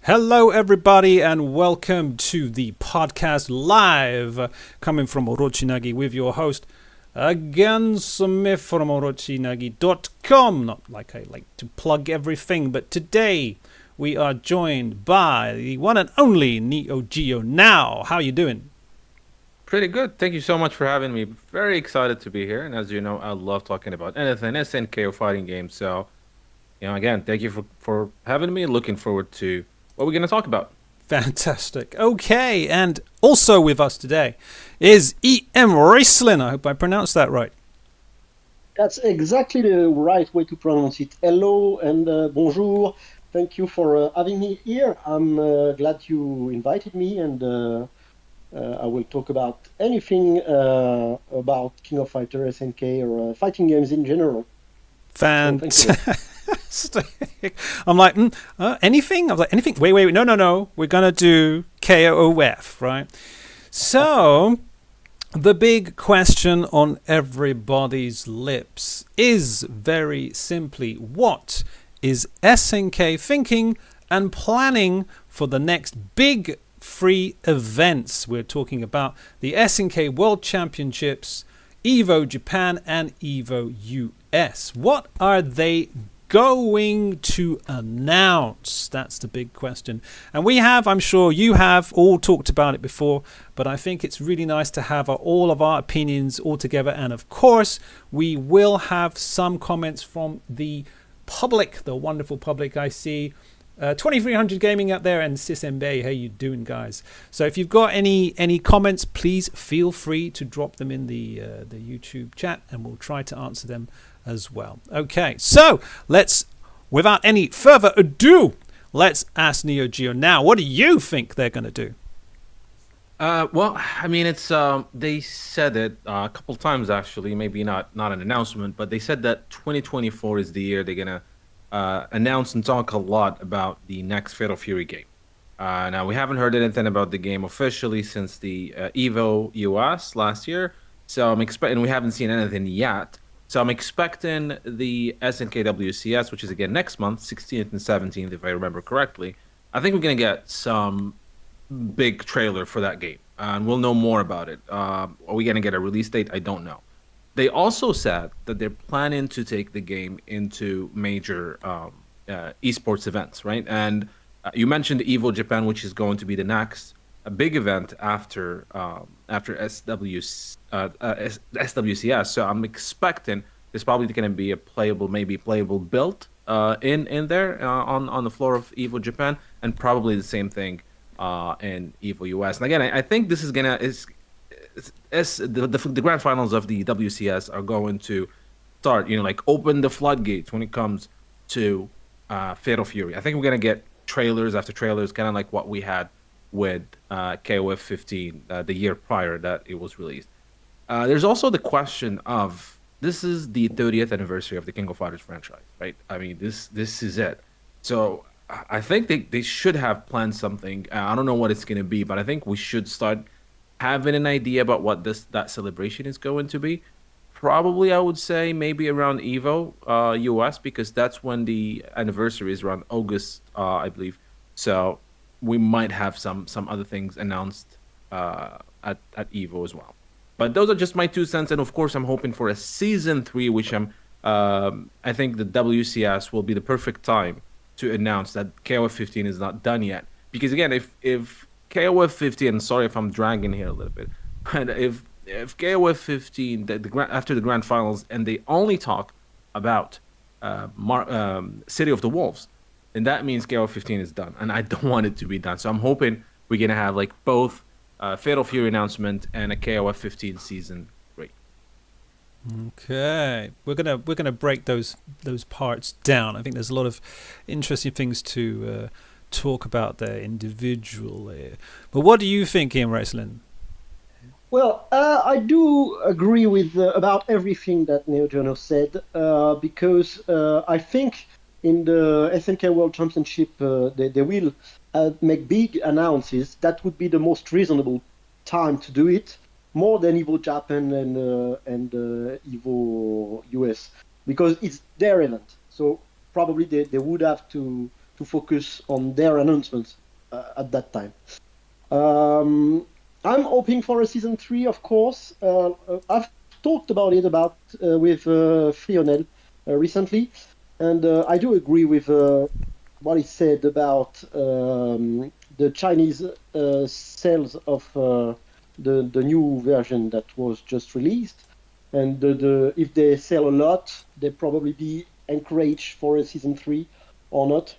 Hello, everybody, and welcome to the podcast live, coming from Orochinagi with your host, Gunsmith from Orochinagi.com. Not like I like to plug everything, but today we are joined by the one and only Neo Geo. Now, how you doing? Pretty good. Thank you so much for having me. Very excited to be here. And as you know, I love talking about anything SNK or fighting games. So, again, thank you for having me. Looking forward to what we're going to talk about. Fantastic. Okay, and also with us today is EM Raceland. I hope I pronounced that right. That's exactly the right way to pronounce it. Hello and bonjour. Thank you for having me here. I'm glad you invited me, and I will talk about anything about King of Fighters, SNK, or fighting games in general. Fantastic. I'm like, anything? I was like, anything? Wait. No. We're going to do KOF, right? So, the big question on everybody's lips is very simply, what is SNK thinking and planning for the next big free events? We're talking about the SNK World Championships, EVO Japan, and EVO US. What are they going to announce? That's the big question. And we have, I'm sure you have all talked about it before, but I think it's really nice to have all of our opinions all together. And of course, we will have some comments from the public, the wonderful public. I see 2300 Gaming out there and SysMB. How you doing, guys? So if you've got any comments, please feel free to drop them in the YouTube chat, and we'll try to answer them as well. Okay, so without any further ado, let's ask Neo Geo now. What do you think they're going to do? Well, I mean, it's they said it a couple times actually. Maybe not an announcement, but they said that 2024 is the year they're gonna announce and talk a lot about the next Fatal Fury game. Now we haven't heard anything about the game officially since the EVO US last year, so I'm expecting we haven't seen anything yet. So I'm expecting the SNKWCS, which is again next month, 16th and 17th, if I remember correctly. I think we're gonna get some big trailer for that game, and we'll know more about it. Are we gonna get a release date? I don't know. They also said that they're planning to take the game into major esports events, right? And you mentioned EVO Japan, which is going to be the next a big event after SWCS. So I'm expecting there's probably going to be a playable build in there on the floor of EVO Japan, and probably the same thing in EVO US. And again, I think this is the grand finals of the WCS are going to start, like open the floodgates when it comes to Fatal Fury. I think we're gonna get trailers after trailers, kind of like what we had with KOF 15 the year prior that it was released. There's also the question of, this is the 30th anniversary of the King of Fighters franchise, right? I mean, this is it. So I think they should have planned something. I don't know what it's gonna be, but I think we should start having an idea about what that celebration is going to be. Probably, I would say maybe around EVO US, because that's when the anniversary is, around August, I believe. So we might have some other things announced at EVO as well. But those are just my 2 cents, and of course, I'm hoping for a season 3, which I think the WCS will be the perfect time to announce that KOF 15 is not done yet. Because again, if KOF 15, sorry if I'm dragging here a little bit, but if KOF 15 after the grand finals and they only talk about City of the Wolves, then that means KOF 15 is done, and I don't want it to be done. So I'm hoping we're gonna have like both Fatal Fury announcement and a KOF 15 season 3. Okay, we're gonna break those parts down. I think there's a lot of interesting things to talk about there individually. But what do you think, Ian Raceland? Well, I do agree with about everything that Neo Geo said, because I think in the SNK World Championship they will make big announces. That would be the most reasonable time to do it, more than EVO Japan and EVO US, because it's their event. So probably they would have to to focus on their announcements at that time. I'm hoping for a season 3, of course. I've talked about it with Frionel recently, and I do agree with what he said about the Chinese sales of the new version that was just released. And if they sell a lot, they probably be encouraged for a season 3 or not.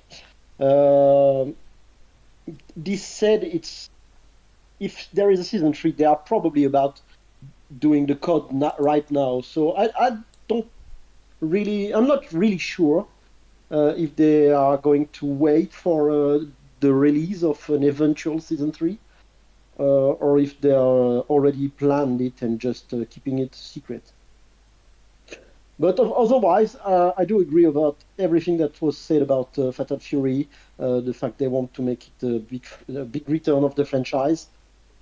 This said, if there is a season 3, they are probably about doing the code right now. So I'm not really sure if they are going to wait for the release of an eventual season 3, or if they are already planned it and just keeping it secret. But otherwise, I do agree about everything that was said about Fatal Fury, the fact they want to make it a big return of the franchise.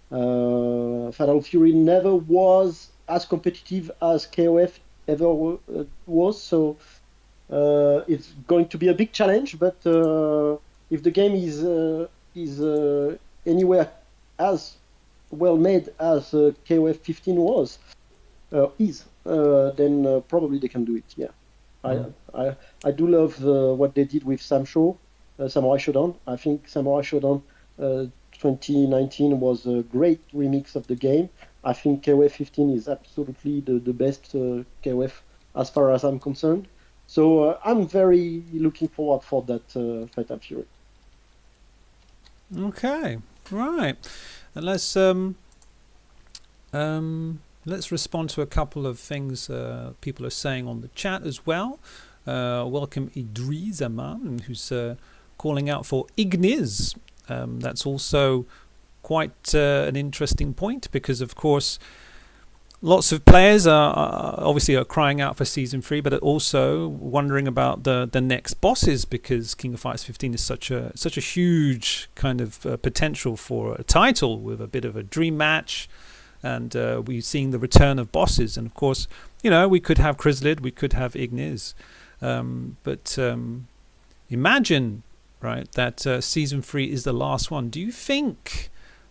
Fatal Fury never was as competitive as KOF ever was, so it's going to be a big challenge. But if the game is anywhere as well made as KOF 15 was, then probably they can do it. Yeah, I do love what they did with Samurai Shodown. I think Samurai Shodown 2019 was a great remix of the game. I think KOF 15 is absolutely the best KOF as far as I'm concerned. So I'm very looking forward for that Fatal Fury. Okay, right. And let's respond to a couple of things people are saying on the chat as well. Welcome Idris Aman, who's calling out for Ignis. That's also quite an interesting point, because of course lots of players are crying out for season 3, but also wondering about the next bosses, because King of Fighters 15 is such a huge kind of potential for a title with a bit of a dream match. And we're seeing the return of bosses. And of course, we could have Chrysalid, we could have Ignis. But imagine, right, that season 3 is the last one. Do you think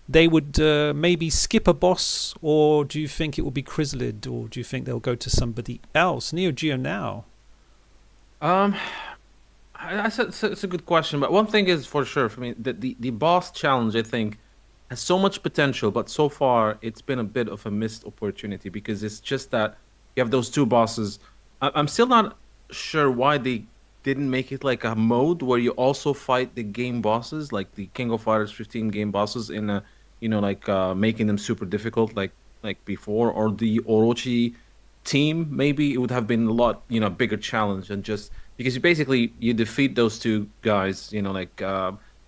they would maybe skip a boss, or do you think it will be Chrysalid, or do you think they'll go to somebody else? Neo Geo now. It's a good question. But one thing is for sure, for me, the boss challenge, I think, has so much potential, but so far it's been a bit of a missed opportunity, because it's just that you have those two bosses. I'm still not sure why they didn't make it like a mode where you also fight the game bosses, like the King of Fighters 15 game bosses, in a making them super difficult like before, or the Orochi team. Maybe it would have been a lot bigger challenge, and just because you defeat those two guys,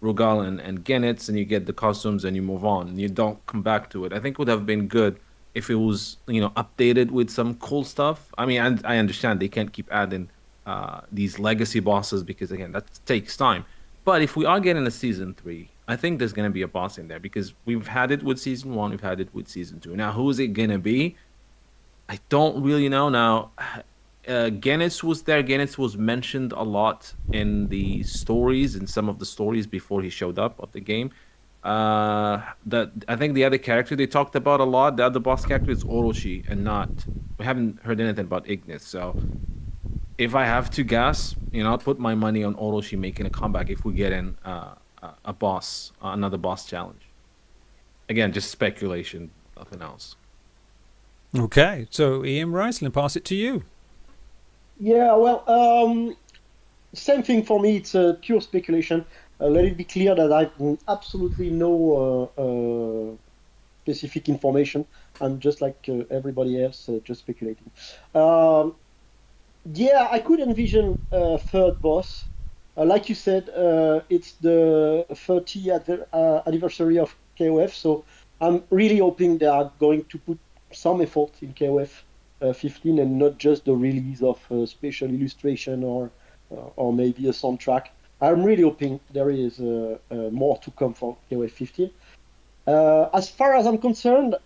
Rugal and Genitz, and you get the costumes and you move on. You don't come back to it. I think it would have been good if it was, updated with some cool stuff. I mean, I understand they can't keep adding these legacy bosses, because again, that takes time. But if we are getting a season 3, I think there's going to be a boss in there, because we've had it with season 1, we've had it with season 2. Now, who is it going to be? I don't really know. Now, Genitz was there. Genitz was mentioned a lot in the stories, in some of the stories before he showed up of the game. That I think the other character they talked about a lot, the other boss character, is Orochi, and we haven't heard anything about Ignis. So if I have to guess, I'll put my money on Orochi making a comeback if we get in another boss challenge. Again, just speculation, nothing else. Okay, so Ian Rice, I'll pass it to you. Yeah, well, same thing for me. It's pure speculation. Let it be clear that I've absolutely no specific information. I'm just like everybody else, just speculating. Yeah, I could envision a third boss. Like you said, it's the 30th anniversary of KOF, so I'm really hoping they are going to put some effort in KOF 15 and not just the release of a special illustration or maybe a soundtrack. I'm really hoping there is more to come for KOF 15. As far as I'm concerned,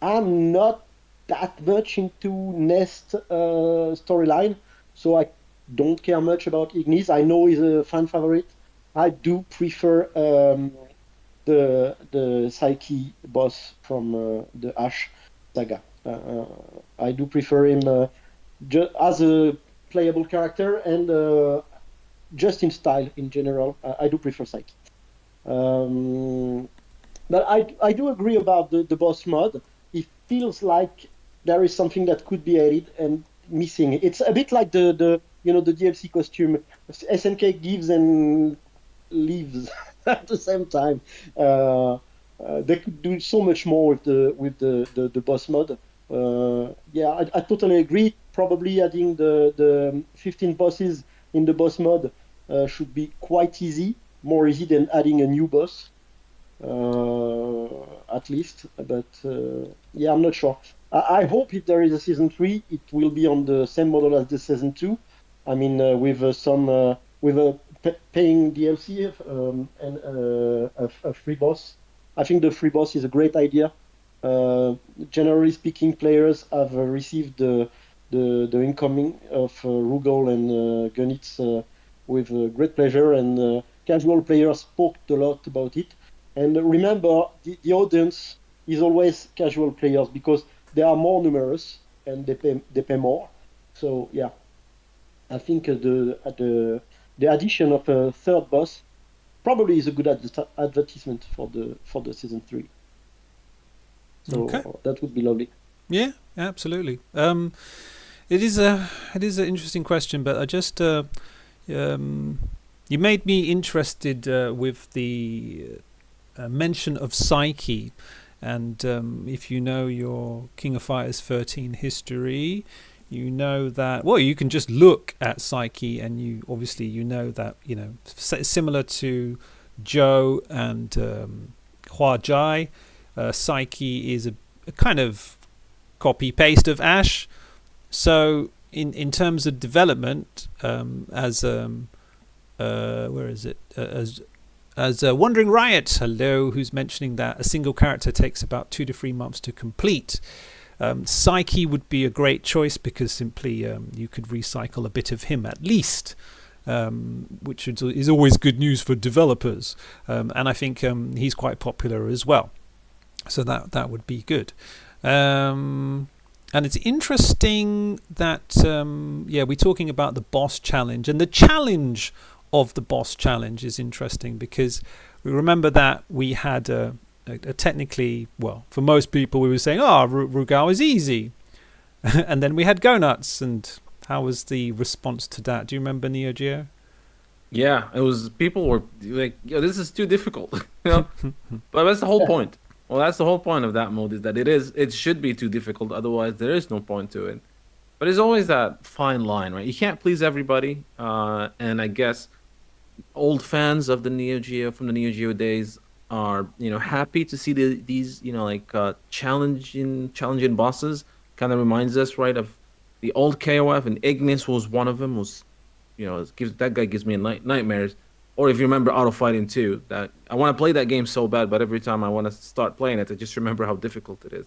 I'm not that much into Nest storyline, so I don't care much about Ignis. I know he's a fan favorite. I do prefer the Psyche boss from the Ash saga. I do prefer him as a playable character and just in style in general. I do prefer Psyche. But I do agree about the boss mod. It feels like there is something that could be added and missing. It's a bit like the DLC costume. SNK gives and leaves at the same time. They could do so much more with the boss mod. Yeah, I totally agree. Probably adding the 15 bosses in the boss mod should be quite easy, more easy than adding a new boss. At least, but yeah, I'm not sure. I hope if there is a season 3, it will be on the same model as the season 2. I mean, with a paying DLC and a free boss. I think the free boss is a great idea. Generally speaking, players have received the incoming of Rugal and Gunitz with great pleasure, and casual players spoke a lot about it. And remember, the audience is always casual players because they are more numerous and they pay more. So yeah, I think the addition of a third boss probably is a good advertisement for the season 3. So Okay. that would be lovely. Yeah, absolutely. It is an interesting question, but I just you made me interested with the mention of Psyche, and if you know your King of Fighters 13 history, you know that, well, you can just look at Psyche and you know that, similar to Joe and Hua Jai, Psyche is a kind of copy paste of Ash. So in terms of development, as where is it, as Wandering Riot, hello, who's mentioning that a single character takes about 2 to 3 months to complete. Psyche would be a great choice because simply you could recycle a bit of him at least, which is always good news for developers. And I think he's quite popular as well. So that would be good. And it's interesting that, we're talking about the boss challenge, and the challenge of the boss challenge is interesting because we remember that we had a technically, well, for most people we were saying, Rugal is easy. And then we had Go Nuts, and how was the response to that? Do you remember, Neo Geo? Yeah, it was, people were like, yo, this is too difficult. But that's the whole point. Well, that's the whole point of that mode, is that it should be too difficult, otherwise there is no point to it. But there's always that fine line, right? You can't please everybody, and I guess old fans of the Neo Geo from the Neo Geo days are happy to see these challenging bosses. Kind of reminds us, right, of the old KOF, and Ignis was one of them. That guy gives me nightmares. Or if you remember Auto Fighting 2, that I want to play that game so bad, but every time I want to start playing it, I just remember how difficult it is.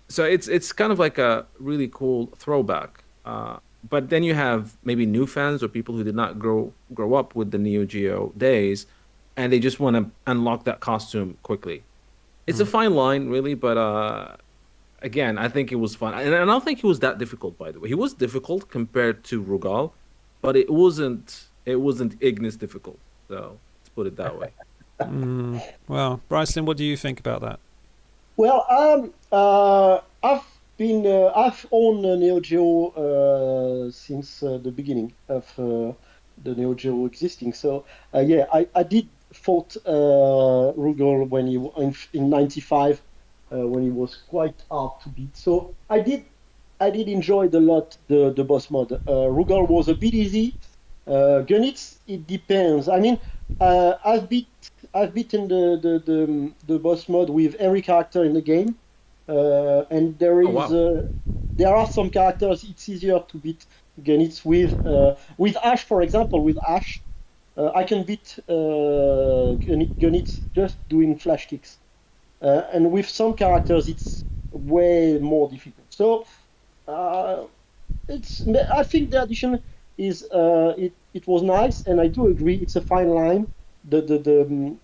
So it's kind of like a really cool throwback. But then you have maybe new fans or people who did not grow up with the Neo Geo days, and they just want to unlock that costume quickly. It's a fine line, really, but again, I think it was fun. And I don't think he was that difficult, by the way. He was difficult compared to Rugal, but it wasn't Ignis difficult. So let's put it that way. Well, Brycelyn, what do you think about that? Well, I've owned Neo Geo since the beginning of the Neo Geo existing. So I did fought Rugal when in '95 when he was quite hard to beat. So I did enjoy a lot the boss mod. Rugal was a bit easy. Gunitz, it depends. I mean, I've beaten the boss mod with every character in the game, and there are some characters it's easier to beat Gunitz with Ash, for example. With Ash, I can beat Gunitz just doing flash kicks, and with some characters it's way more difficult. So I think the addition is it was nice, and I do agree it's a fine line. The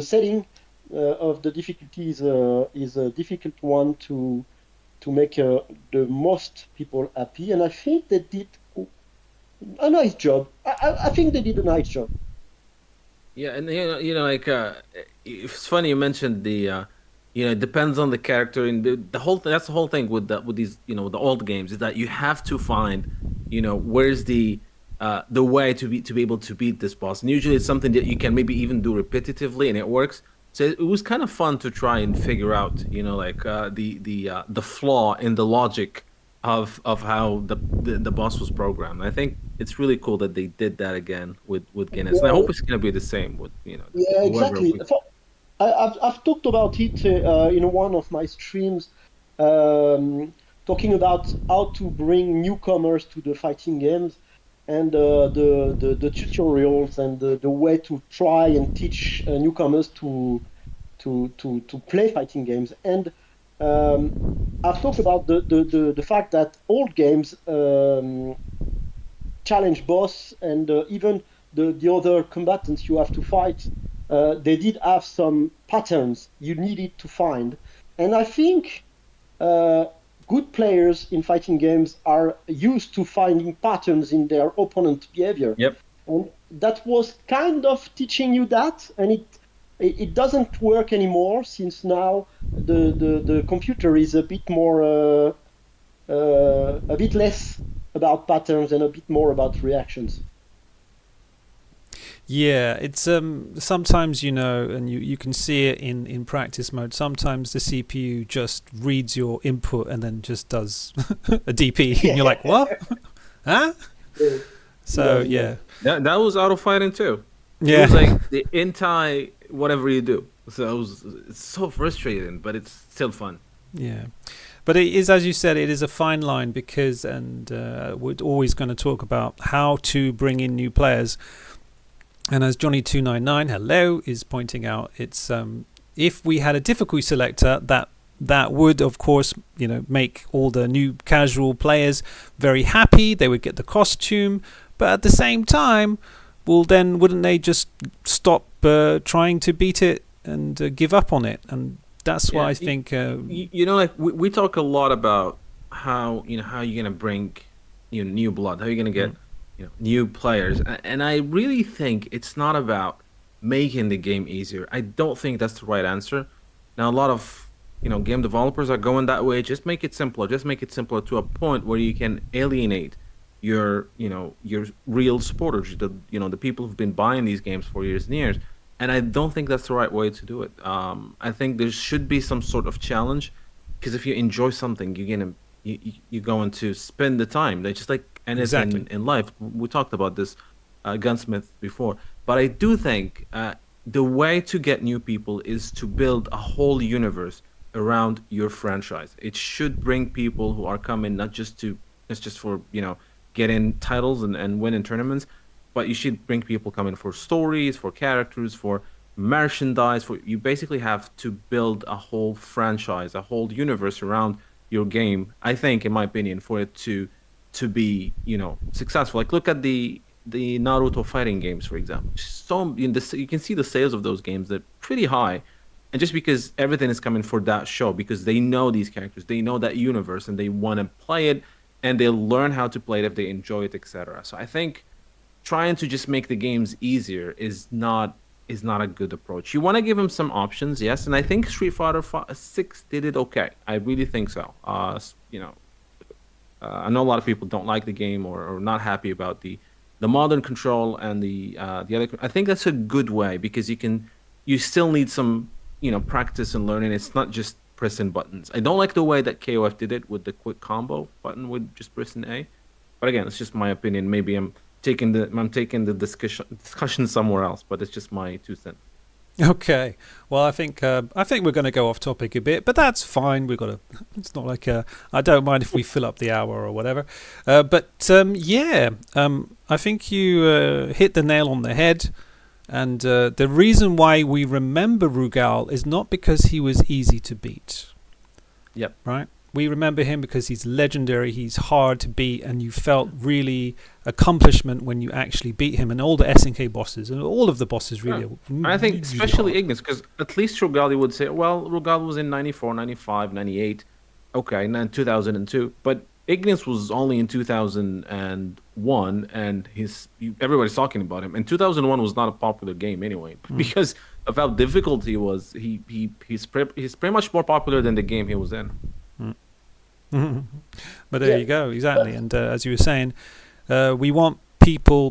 setting of the difficulty is a difficult one to make the most people happy, and I think they did a nice job. I think they did a nice job. Yeah, and like it's funny you mentioned it depends on the character, and the whole that's the whole thing with these the old games is that you have to find where's the way to be able to beat this boss, and usually it's something that you can maybe even do repetitively and it works. So it was kind of fun to try and figure out the flaw in the logic of how the boss was programmed. I think it's really cool that they did that again with Guinness, and I hope it's going to be the same with Yeah, whoever exactly. I've talked about it in one of my streams, talking about how to bring newcomers to the fighting games, and the tutorials and the way to try and teach newcomers to play fighting games. And I've talked about the fact that old games challenge boss and even the other combatants you have to fight. They did have some patterns you needed to find, and I think good players in fighting games are used to finding patterns in their opponent behavior. Yep. And that was kind of teaching you that, and it doesn't work anymore, since now the computer is a bit more a bit less about patterns and a bit more about reactions. Yeah, it's sometimes and you can see it in practice mode. Sometimes the CPU just reads your input and then just does a DP, and you're like, what? Huh? So yeah. That was auto fighting too. Yeah. It was like the entire whatever you do. So it's so frustrating, but it's still fun. Yeah. But it is, as you said, it is a fine line because, and we're always going to talk about how to bring in new players. And as Johnny299, hello, is pointing out, it's if we had a difficulty selector, that would, of course, make all the new casual players very happy. They would get the costume, but at the same time, well, then wouldn't they just stop trying to beat it and give up on it? And that's why I think like we talk a lot about how how you're gonna bring new blood, how you're gonna get new players, and I really think it's not about making the game easier. I don't think that's the right answer. Now a lot of game developers are going that way. Just make it simpler. Just make it simpler to a point where you can alienate your your real supporters, the people who've been buying these games for years and years. And I don't think that's the right way to do it. I think there should be some sort of challenge, because if you enjoy something, you're going to spend the time. They just like anything in life. We talked about this Gunsmith before, but I do think the way to get new people is to build a whole universe around your franchise. It should bring people who are coming not just for getting titles and winning tournaments, but you should bring people coming for stories, for characters, for merchandise. You basically have to build a whole franchise, a whole universe around your game. I think, in my opinion, for it to be successful. Like look at the Naruto fighting games, for example. So you can see the sales of those games, they're pretty high, and just because everything is coming for that show, because they know these characters, they know that universe, and they want to play it, and they'll learn how to play it if they enjoy it, etc. So I think trying to just make the games easier is not a good approach. You want to give them some options, yes, and I think Street Fighter 6 did it okay. I really think so. I know a lot of people don't like the game or not happy about the modern control and the other. I think that's a good way, because you still need some practice and learning. It's not just pressing buttons. I don't like the way that KOF did it with the quick combo button with just pressing A, but again, it's just my opinion. Maybe I'm taking the discussion somewhere else, but it's just my 2 cents. Okay. Well, I think we're going to go off topic a bit, but that's fine. It's not like I don't mind if we fill up the hour or whatever. But I think you hit the nail on the head. And the reason why we remember Rugal is not because he was easy to beat. Yep. Right? We remember him because he's legendary. He's hard to beat, and you felt really accomplishment when you actually beat him. And all the SNK bosses and all of the bosses really. And I think especially Ignis, because at least Rugal would say, well, Rugal was in 94, 95, 98, okay, and then 2002, but Ignis was only in 2001, and everybody's talking about him. And 2001 was not a popular game anyway, because of how difficult he was. He's pretty much more popular than the game he was in. But there you go, exactly. And as you were saying, we want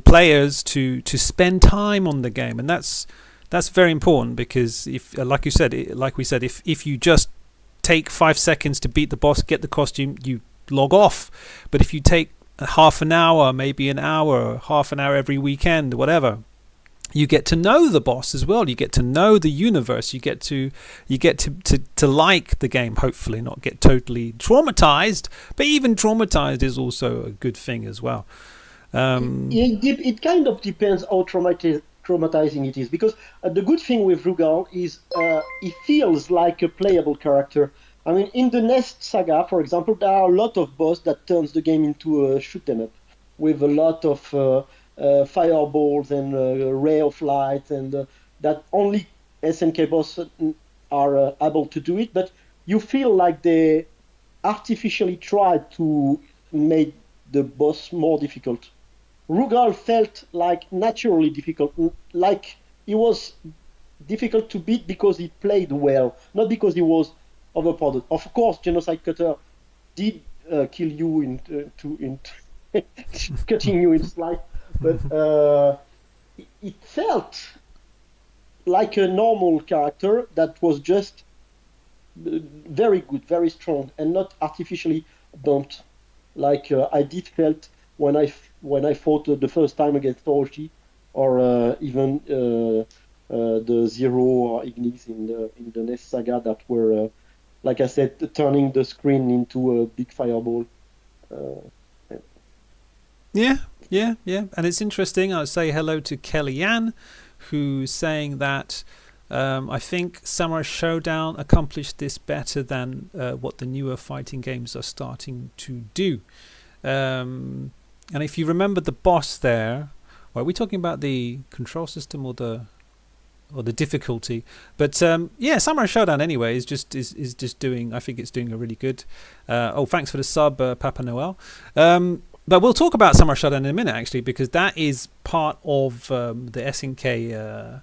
players to spend time on the game, and that's very important, because if, like we said, if you just take 5 seconds to beat the boss, get the costume, you log off. But if you take half an hour, maybe an hour, half an hour every weekend, whatever, you get to know the boss as well. You get to know the universe. You get to like the game. Hopefully, not get totally traumatized. But even traumatized is also a good thing as well. It kind of depends how traumatizing it is, because the good thing with Rugal is he feels like a playable character. I mean, in the Nest saga, for example, there are a lot of boss that turns the game into a shoot 'em up with a lot of fireballs and ray of light, and that only SNK bosses are able to do it. But you feel like they artificially tried to make the boss more difficult. Rugal felt like naturally difficult, like he was difficult to beat because he played well, not because he was overpowered. Of course, Genocide Cutter did kill you in cutting you in slice, but it felt like a normal character that was just very good, very strong, and not artificially bumped, like I did felt when I fought the first time against Orochi, or even the Zero or Ignis in the Nest saga, that were like I said, turning the screen into a big fireball. Yeah. And it's interesting. I'll say hello to Kellyanne, who's saying that I think Samurai Showdown accomplished this better than what the newer fighting games are starting to do. And if you remember the boss there, are we talking about the control system or the difficulty? But Samurai Showdown anyway is just doing. I think it's doing a really good. Thanks for the sub, Papa Noel. But we'll talk about Samurai Showdown in a minute, actually, because that is part of the SNK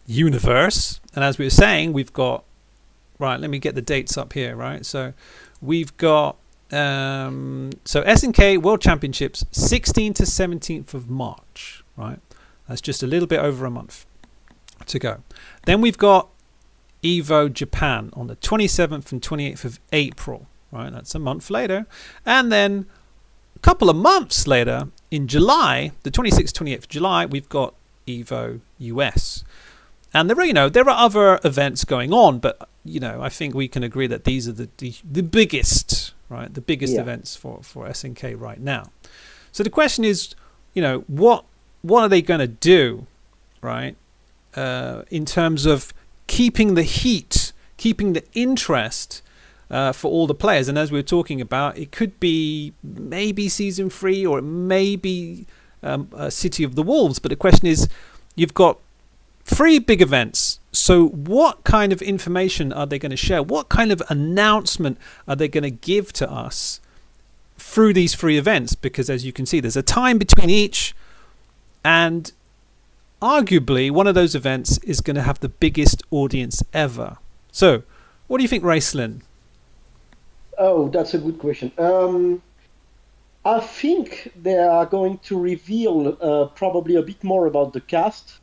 universe. And as we were saying, we've got, right, let me get the dates up here, right? So we've got SNK World Championships 16th to 17th of March, right? That's just a little bit over a month to go. Then we've got EVO Japan on the 27th and 28th of April, right? That's a month later. And then a couple of months later, in July, the 26th, 28th of July, we've got EVO US. And there are other events going on, but I think we can agree that these are the biggest, right? The biggest events for SNK right now. So the question is, what are they going to do, right? In terms of keeping the heat, keeping the interest for all the players. And as we were talking about, it could be maybe Season 3, or it may be City of the Wolves. But the question is, you've got 3 big events. So what kind of information are they going to share? What kind of announcement are they going to give to us through these 3 events? Because as you can see, there's a time between each, and arguably one of those events is going to have the biggest audience ever. So what do you think, Raceland? Oh, that's a good question. I think they are going to reveal probably a bit more about the cast.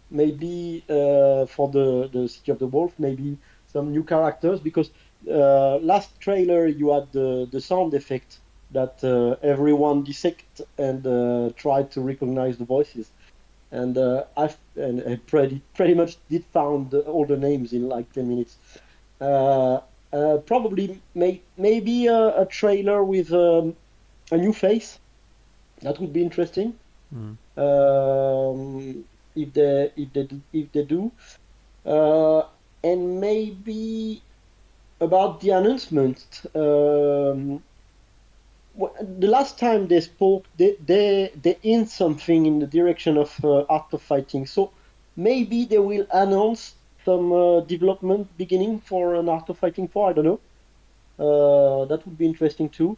Maybe for the City of the Wolf, maybe some new characters, because last trailer you had the sound effect that everyone dissect and tried to recognize the voices. And I pretty much did found all the names in like 10 minutes. Probably maybe a trailer with a new face. That would be interesting. If they do, and maybe About the announcement, the last time they spoke, they hint something in the direction of Art of Fighting. So maybe they will announce some development beginning for an Art of Fighting 4. I don't know. That would be interesting too.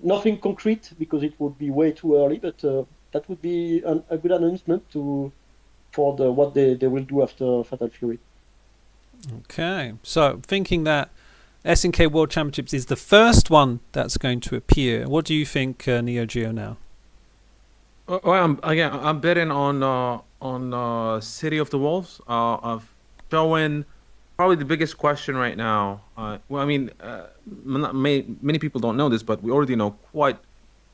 Nothing concrete because it would be way too early, but that would be a good announcement for what they will do after Fatal Fury. Okay, so thinking that SNK World Championships is the first one that's going to appear, what do you think, Neo Geo, now? Well, I'm betting on City of the Wolves. Of showing probably the biggest question right now. Well, I mean, many people don't know this, but we already know quite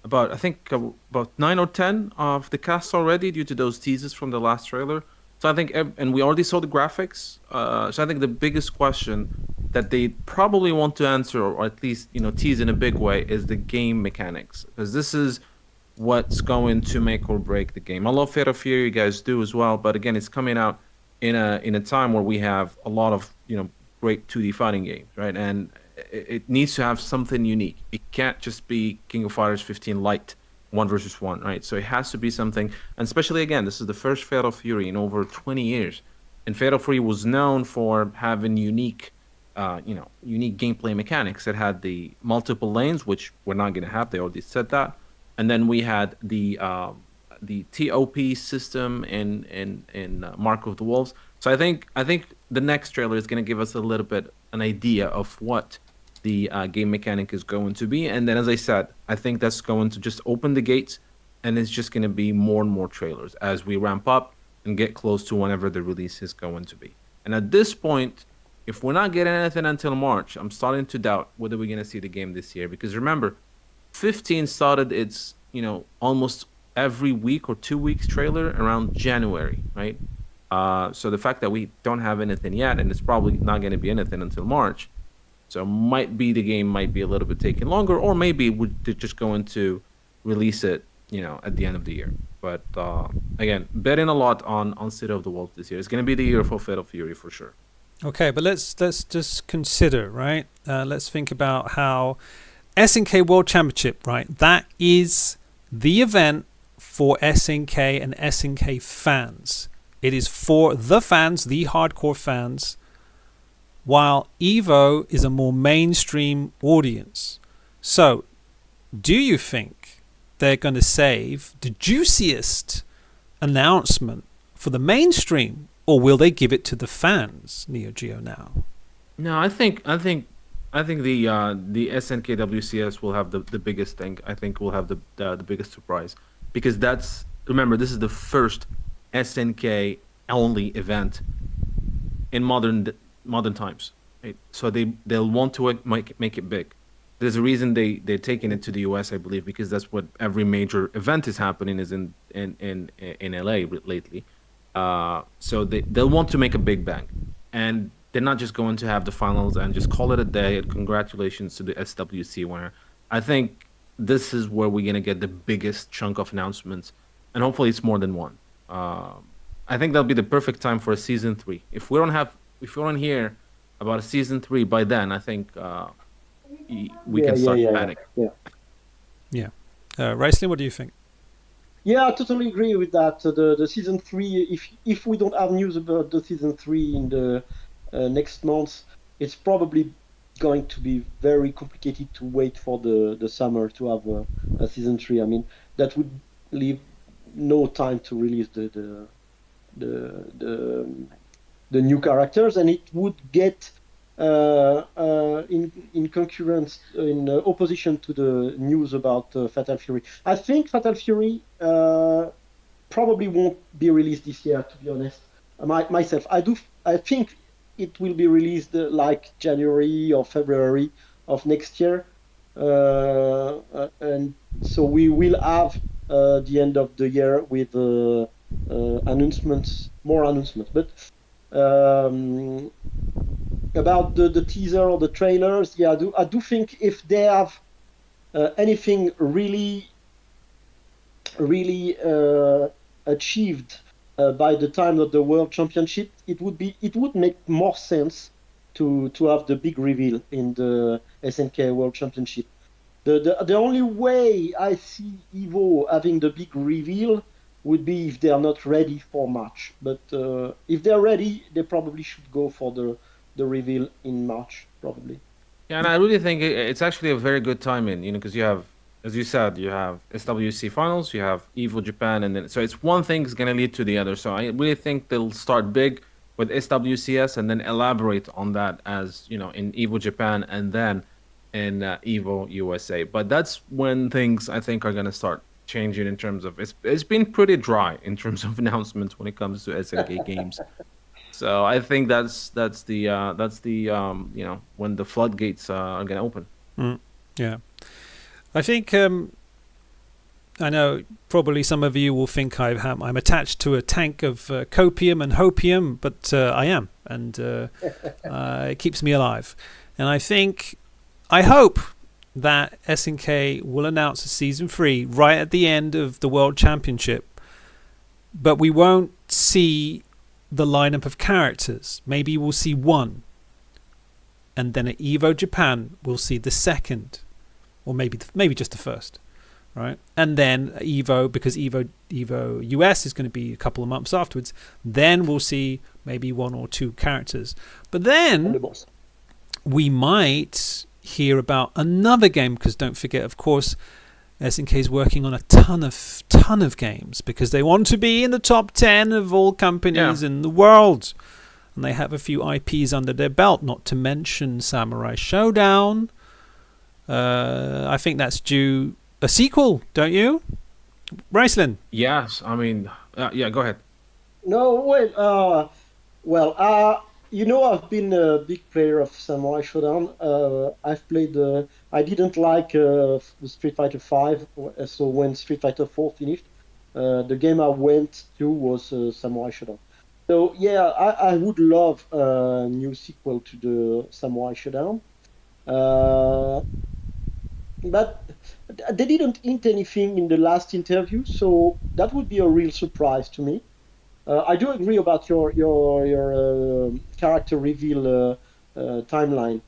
about, I think, about 9 or 10 of the cast already due to those teasers from the last trailer. So I think, and we already saw the graphics. So I think the biggest question that they probably want to answer, or at least tease in a big way, is the game mechanics, because this is what's going to make or break the game. I love Fatal Fury, you guys do as well, but again, it's coming out in a time where we have a lot of great 2D fighting games, right? And it needs to have something unique. It can't just be King of Fighters 15 Lite 1 versus 1, right? So it has to be something, and especially again, this is the first Fatal Fury in over 20 years, and Fatal Fury was known for having unique gameplay mechanics. It had the multiple lanes, which we're not going to have. They already said that. And then we had the TOP system in Mark of the Wolves. So I think the next trailer is going to give us a little bit an idea of what the game mechanic is going to be. And then, as I said, I think that's going to just open the gates, and it's just going to be more and more trailers as we ramp up and get close to whenever the release is going to be. And at this point, if we're not getting anything until March, I'm starting to doubt whether we're going to see the game this year. Because remember, 15 started its almost every week or 2 weeks trailer around January, right? So the fact that we don't have anything yet, and it's probably not going to be anything until March, so the game might be a little bit taking longer, or maybe they're just going to release it at the end of the year. But again, betting a lot on City of the Wolves this year. It's going to be the year for Fatal Fury for sure. Okay, but let's just consider, right? Let's think about how SNK World Championship, right? That is the event for SNK and SNK fans. It is for the fans, the hardcore fans, while EVO is a more mainstream audience. So, do you think they're going to save the juiciest announcement for the mainstream, or will they give it to the fans, Neo Geo, now? No, I think the SNK WCS will have the biggest thing. I think we'll have the biggest surprise, because remember, this is the first SNK only event in modern times, right? So they'll want to make it big. There's a reason they're taking it to the US, I believe, because that's what every major event is happening is in LA lately. So they'll want to make a big bang, and they're not just going to have the finals and just call it a day. And congratulations to the SWC winner. I think this is where we're gonna get the biggest chunk of announcements, and hopefully it's more than one. I think that'll be the perfect time for a season 3. If we don't hear about a season 3 by then, I think we can start panicking. Yeah. Ricelin, what do you think? Yeah, I totally agree with that. The season 3, if we don't have news about the season 3 in the next month, it's probably going to be very complicated to wait for the summer to have a season 3. I mean, that would leave no time to release the new characters, and it would get in concurrence, in opposition to the news about Fatal Fury. I think Fatal Fury probably won't be released this year, to be honest. Myself, I think it will be released like January or February of next year, and so we will have the end of the year with more announcements. But about the teaser or the trailers, yeah, I do think if they have anything really achieved by the time of the World Championship, it would make more sense to have the big reveal in the SNK World Championship. The only way I see EVO having the big reveal would be if they are not ready for March. But if they're ready, they probably should go for the reveal in March, probably. Yeah, and I really think it's actually a very good timing, because you have, as you said, you have SWC finals, you have EVO Japan, and then so it's one thing is gonna lead to the other. So I really think they'll start big with SWCS and then elaborate on that as in EVO Japan and then in EVO USA. But that's when things I think are gonna start changing in terms of it's been pretty dry in terms of announcements when it comes to SNK games. So I think that's the when the floodgates are gonna open. Yeah, I think I know probably some of you will think I'm attached to a tank of copium and hopium, but I am, and it keeps me alive. And I hope that SNK will announce a season 3 right at the end of the World Championship, but we won't see the lineup of characters. Maybe we'll see one, and then at EVO Japan we'll see the second, or maybe just the first, right? And then EVO, because EVO US is going to be a couple of months afterwards, then we'll see maybe 1 or 2 characters. But then we might hear about another game, because don't forget, of course, SNK is working on a ton of games because they want to be in the top 10 of all companies in the world, and they have a few IPs under their belt, not to mention Samurai Showdown. I think that's due a sequel, don't you, Raistlin? Yes, I mean, yeah, go ahead. No, I've been a big player of Samurai Showdown. I've played. I didn't like Street Fighter V, so when Street Fighter 4 finished, the game I went to was Samurai Showdown. So yeah, I would love a new sequel to the Samurai Showdown. But they didn't hint anything in the last interview, so that would be a real surprise to me. I do agree about your character reveal timeline.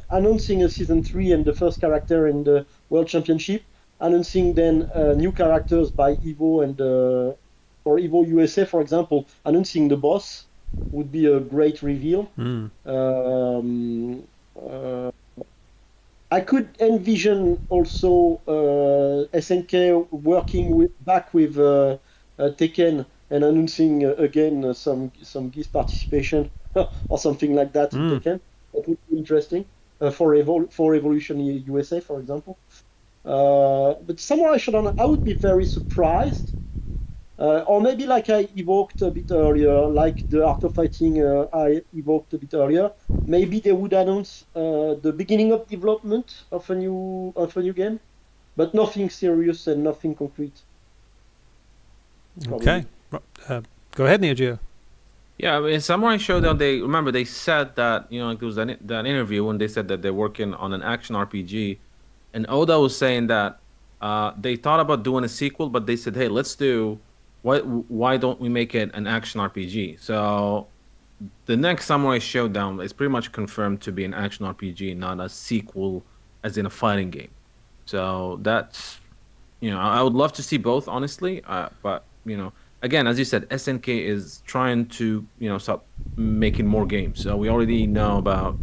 Announcing a season 3 and the first character in the World Championship, announcing then new characters by EVO and for EVO USA, for example, announcing the boss would be a great reveal. I could envision also SNK working back with Tekken and announcing again some guest participation or something like that in Tekken. That would be interesting for Evolution USA, for example. But Samurai Shodown, I would be very surprised. Or maybe like I evoked a bit earlier, like the Art of Fighting I evoked a bit earlier. Maybe they would announce the beginning of development of a new game, but nothing serious and nothing concrete. Okay, go ahead, Neo Geo. Yeah, in Samurai Showdown, they said that like there was that interview when they said that they're working on an action RPG, and Oda was saying that they thought about doing a sequel, but they said, hey, let's do. Why don't we make it an action RPG? So the next Samurai Showdown is pretty much confirmed to be an action RPG, not a sequel as in a fighting game. So that's, I would love to see both, honestly. But, again, as you said, SNK is trying to, start making more games. So we already know about,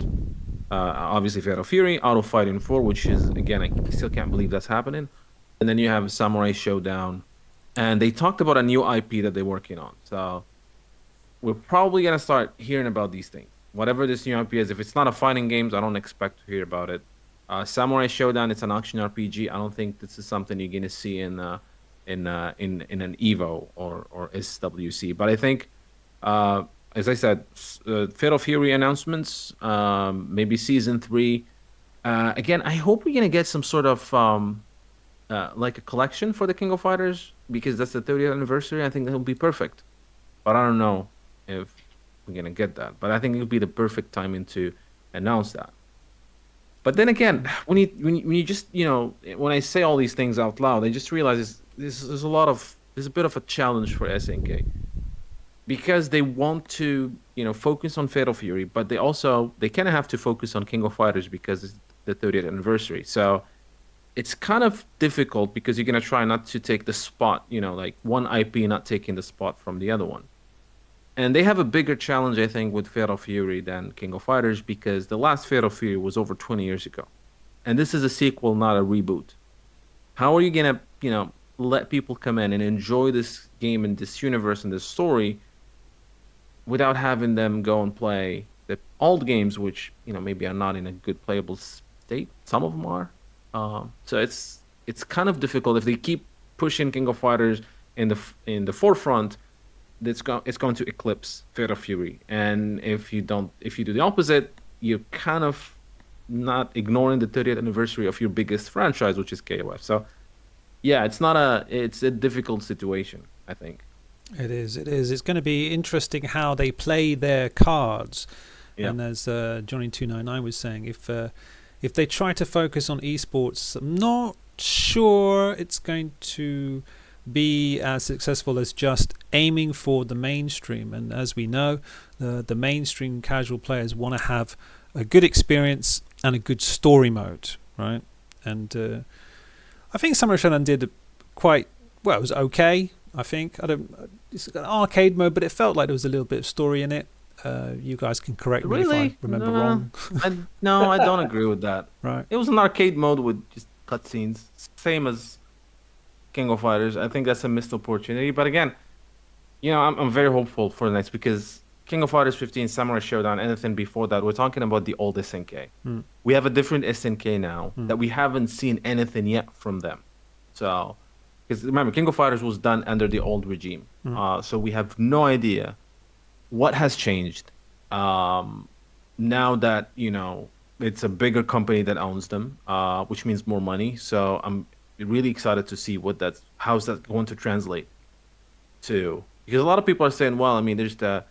obviously, Fatal Fury, Auto Fighting 4, which is, again, I still can't believe that's happening. And then you have Samurai Showdown. And they talked about a new IP that they're working on. So we're probably going to start hearing about these things. Whatever this new IP is, if it's not a fighting game, I don't expect to hear about it. Samurai Showdown, it's an action RPG. I don't think this is something you're going to see in an EVO or SWC. But I think, as I said, Fatal Fury announcements, maybe Season 3. Again, I hope we're going to get some sort of... like a collection for the King of Fighters, because that's the 30th anniversary. I think that would be perfect, but I don't know if we're gonna get that. But I think it would be the perfect timing to announce that. But then again, when you just when I say all these things out loud, I just realize there's a bit of a challenge for SNK, because they want to focus on Fatal Fury, but they kind of have to focus on King of Fighters because it's the 30th anniversary. So it's kind of difficult because you're gonna try not to take the spot, like one IP not taking the spot from the other one. And they have a bigger challenge, I think, with Fatal Fury than King of Fighters because the last Fatal Fury was over 20 years ago, and this is a sequel, not a reboot. How are you gonna, let people come in and enjoy this game and this universe and this story without having them go and play the old games, which maybe are not in a good playable state? Some of them are. So it's kind of difficult if they keep pushing King of Fighters in the forefront. It's going to eclipse Fatal Fury, and if you do the opposite, you're kind of not ignoring the 30th anniversary of your biggest franchise, which is KOF. So yeah, it's a difficult situation, I think. It is. It's going to be interesting how they play their cards. Yeah. And as Johnny299 was saying, if they try to focus on esports, I'm not sure it's going to be as successful as just aiming for the mainstream. And as we know, the mainstream casual players want to have a good experience and a good story mode, right? And I think Summer Shonen did quite well. It was okay, I think. It's an arcade mode, but it felt like there was a little bit of story in it. You guys can correct me if I remember wrong. No, I don't agree with that. Right. It was an arcade mode with just cutscenes, same as King of Fighters. I think that's a missed opportunity. But again, I'm very hopeful for the next because King of Fighters 15, Samurai Showdown, anything before that, we're talking about the old SNK. We have a different SNK now that we haven't seen anything yet from them. So, because remember, King of Fighters was done under the old regime. So we have no idea what has changed now that, it's a bigger company that owns them, which means more money. So I'm really excited to see how's that going to translate to, because a lot of people are saying, well, I mean, there's the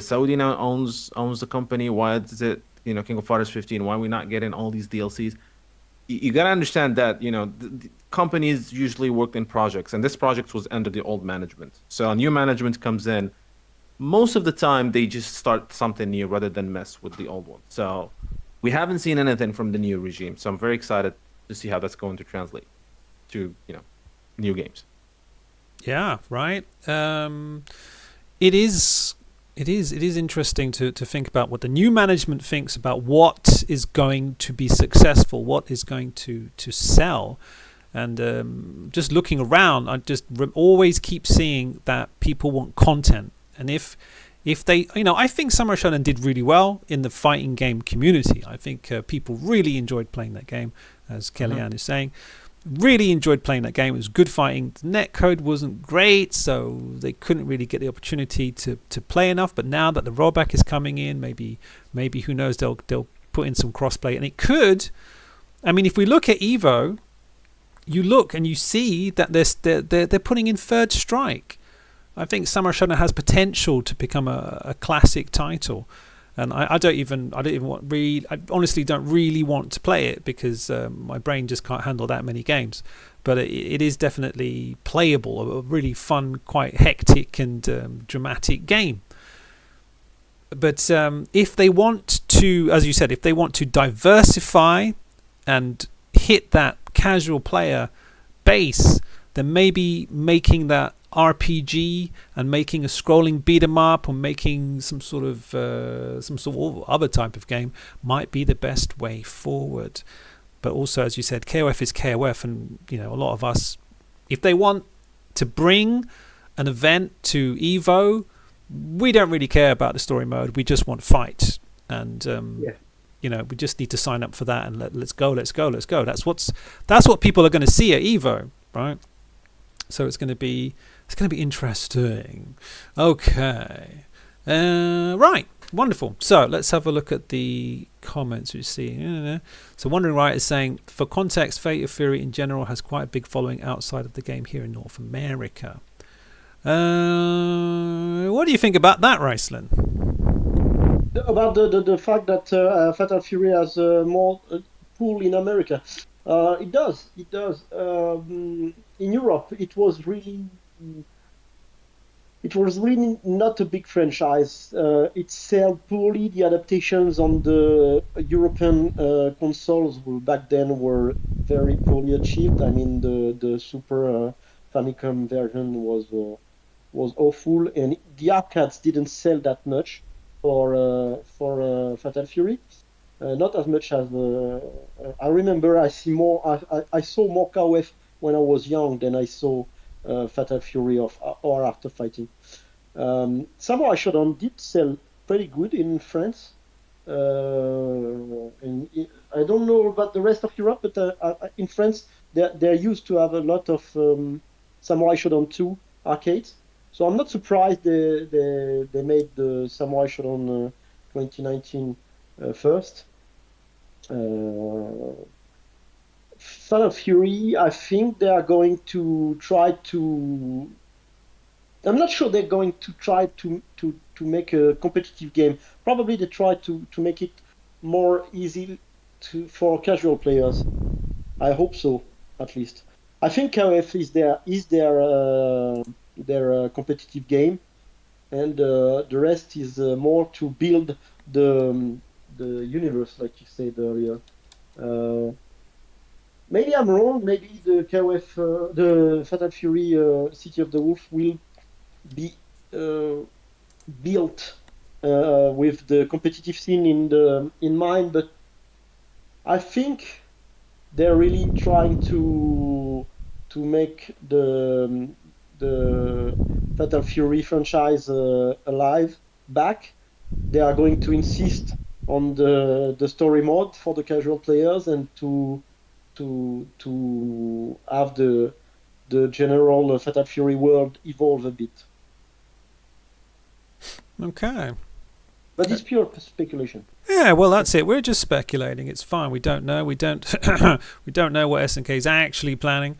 Saudi now owns the company. Why is it, King of Fighters 15? Why are we not getting all these DLCs? You got to understand that, the companies usually work in projects, and this project was under the old management. So a new management comes in. Most of the time, they just start something new rather than mess with the old one. So we haven't seen anything from the new regime. So I'm very excited to see how that's going to translate to, new games. Yeah, right. It is interesting to think about what the new management thinks about what is going to be successful, what is going to sell. And just looking around, I just always keep seeing that people want content. And if they, I think Samurai Shodown did really well in the fighting game community. I think people really enjoyed playing that game, as Kellyanne is saying. Really enjoyed playing that game. It was good fighting. The netcode wasn't great, so they couldn't really get the opportunity to play enough. But now that the rollback is coming in, maybe who knows, they'll put in some crossplay, and it could. I mean, if we look at EVO, you look and you see that they're putting in Third Strike. I think Samurai Shodown has potential to become a classic title. And I honestly don't really want to play it because my brain just can't handle that many games. But it is definitely playable, a really fun, quite hectic and dramatic game. But if they want to, as you said, if they want to diversify and hit that casual player base, then maybe making that RPG and making a scrolling beat 'em up or making some sort of other type of game might be the best way forward. But also, as you said, KOF is KOF, and a lot of us, if they want to bring an event to EVO, we don't really care about the story mode. We just want to fight, and we just need to sign up for that and let's go. That's what people are going to see at EVO, right? So it's going to be interesting. Okay. Right. Wonderful. So let's have a look at the comments we see. So Wandering Riot is saying, for context, Fate of Fury in general has quite a big following outside of the game here in North America. What do you think about that, Raistlin? About the fact that Fatal Fury has more pull in America. It does. In Europe, it was really it was really not a big franchise. It sold poorly. The adaptations on the European consoles back then were very poorly achieved. I mean, the Super Famicom version was awful, and the arcades didn't sell that much for Fatal Fury. Not as much as I remember. I saw more KOF when I was young than I saw Fatal Fury or Art of Fighting. Samurai Shodown did sell pretty good in France. I don't know about the rest of Europe, but in France, they're used to have a lot of Samurai Shodown 2 arcades. So I'm not surprised they made the Samurai Shodown 2019 first. Fatal Fury, I think they are going to try to. I'm not sure they're going to try to make a competitive game. Probably they try to make it more easy for casual players. I hope so, at least. I think KOF is their competitive game, and the rest is more to build the universe, like you said earlier. Maybe I'm wrong. Maybe the KOF, the Fatal Fury City of the Wolf will be built with the competitive scene in mind, but I think they're really trying to make the Fatal Fury franchise alive back. They are going to insist on the story mode for the casual players and to have the general Fatal Fury world evolve a bit. Okay. But it's pure speculation. Yeah, well, that's it. We're just speculating. It's fine. We don't know. We don't we don't know what SNK is actually planning,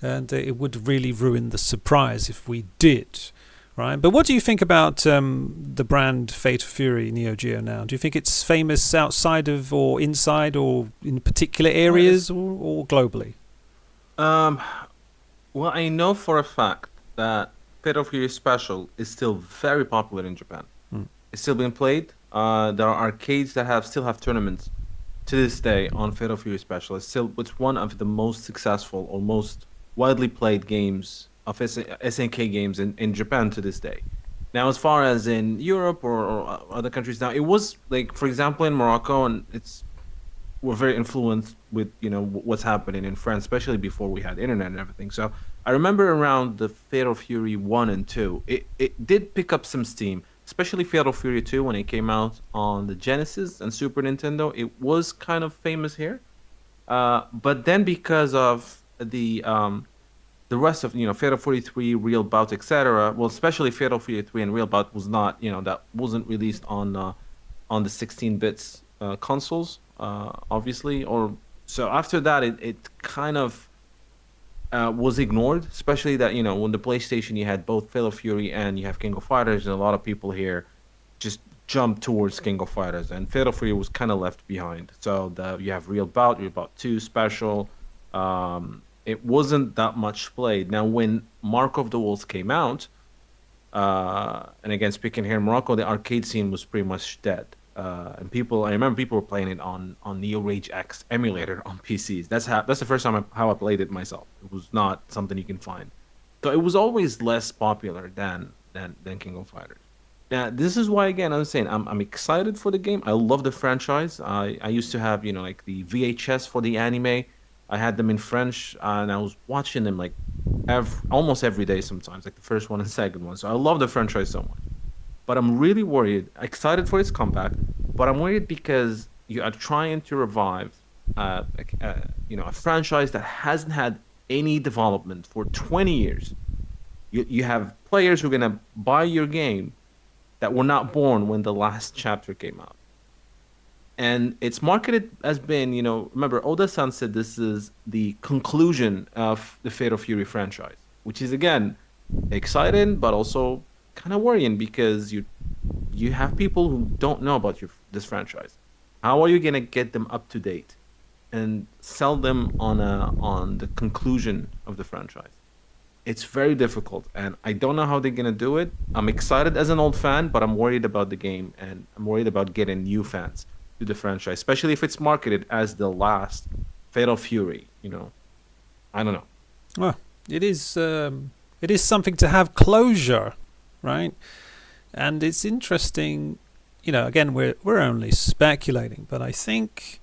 and it would really ruin the surprise if we did, right? But what do you think about the brand Fatal Fury Neo Geo now? Do you think it's famous outside of or inside or in particular areas or globally? Well, I know for a fact that Fatal Fury Special is still very popular in Japan. It's still being played. There are arcades that still have tournaments to this day on Fatal Fury Special. It's one of the most successful or most widely played games of SNK games in Japan to this day. Now, as far as in Europe or other countries now, it was like, for example, in Morocco, and we're very influenced with what's happening in France, especially before we had internet and everything. So I remember around the Fatal Fury 1 and 2, it did pick up some steam, especially Fatal Fury 2 when it came out on the Genesis and Super Nintendo. It was kind of famous here. But then because of the rest of Fatal Fury 3, Real Bout, etc. Well, especially Fatal Fury 3 and Real Bout was not that wasn't released on the 16 bits consoles, obviously. Or so after that, it kind of was ignored, especially that when the PlayStation you had both Fatal Fury and you have King of Fighters, and a lot of people here just jumped towards King of Fighters, and Fatal Fury was kind of left behind. So you have Real Bout 2 Special. It wasn't that much played. Now, when Mark of the Wolves came out, and again, speaking here in Morocco, the arcade scene was pretty much dead. And I remember people were playing it on Neo Rage X emulator on PCs. That's the first time how I played it myself. It was not something you can find. So it was always less popular than King of Fighters. Now, this is why, again, I'm saying I'm excited for the game. I love the franchise. I used to have like the VHS for the anime. I had them in French, and I was watching them like almost every day sometimes, like the first one and second one. So I love the franchise so much. But I'm really worried, excited for its comeback, but I'm worried because you are trying to revive a franchise that hasn't had any development for 20 years. You have players who are going to buy your game that were not born when the last chapter came out. And it's marketed as being, remember, Oda-san said this is the conclusion of the Fatal Fury franchise, which is, again, exciting, but also kind of worrying because you have people who don't know about this franchise. How are you going to get them up to date and sell them on the conclusion of the franchise? it's very difficult, and I don't know how they're gonna do it. I'm excited as an old fan, but I'm worried about the game, and I'm worried about getting new fans to the franchise, especially if it's marketed as the last Fatal Fury. I don't know. Well, it is something to have closure, right? And it's interesting, again, we're only speculating, but I think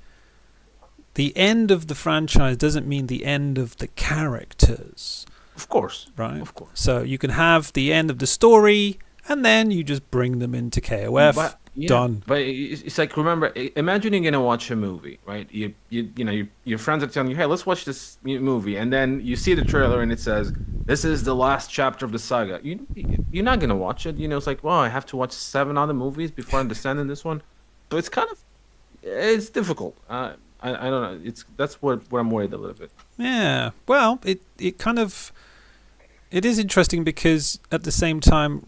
the end of the franchise doesn't mean the end of the characters. Of course. Right? Of course. So you can have the end of the story, and then you just bring them into KOF. But, done. But it's like, remember, imagine you're gonna watch a movie, right? Your friends are telling you, hey, let's watch this movie, and then you see the trailer and it says, this is the last chapter of the saga. You're not gonna watch it. It's like, well, I have to watch 7 other movies before I understand in this one. So it's difficult. I don't know. That's where I'm worried a little bit. Yeah. Well, it is interesting because at the same time.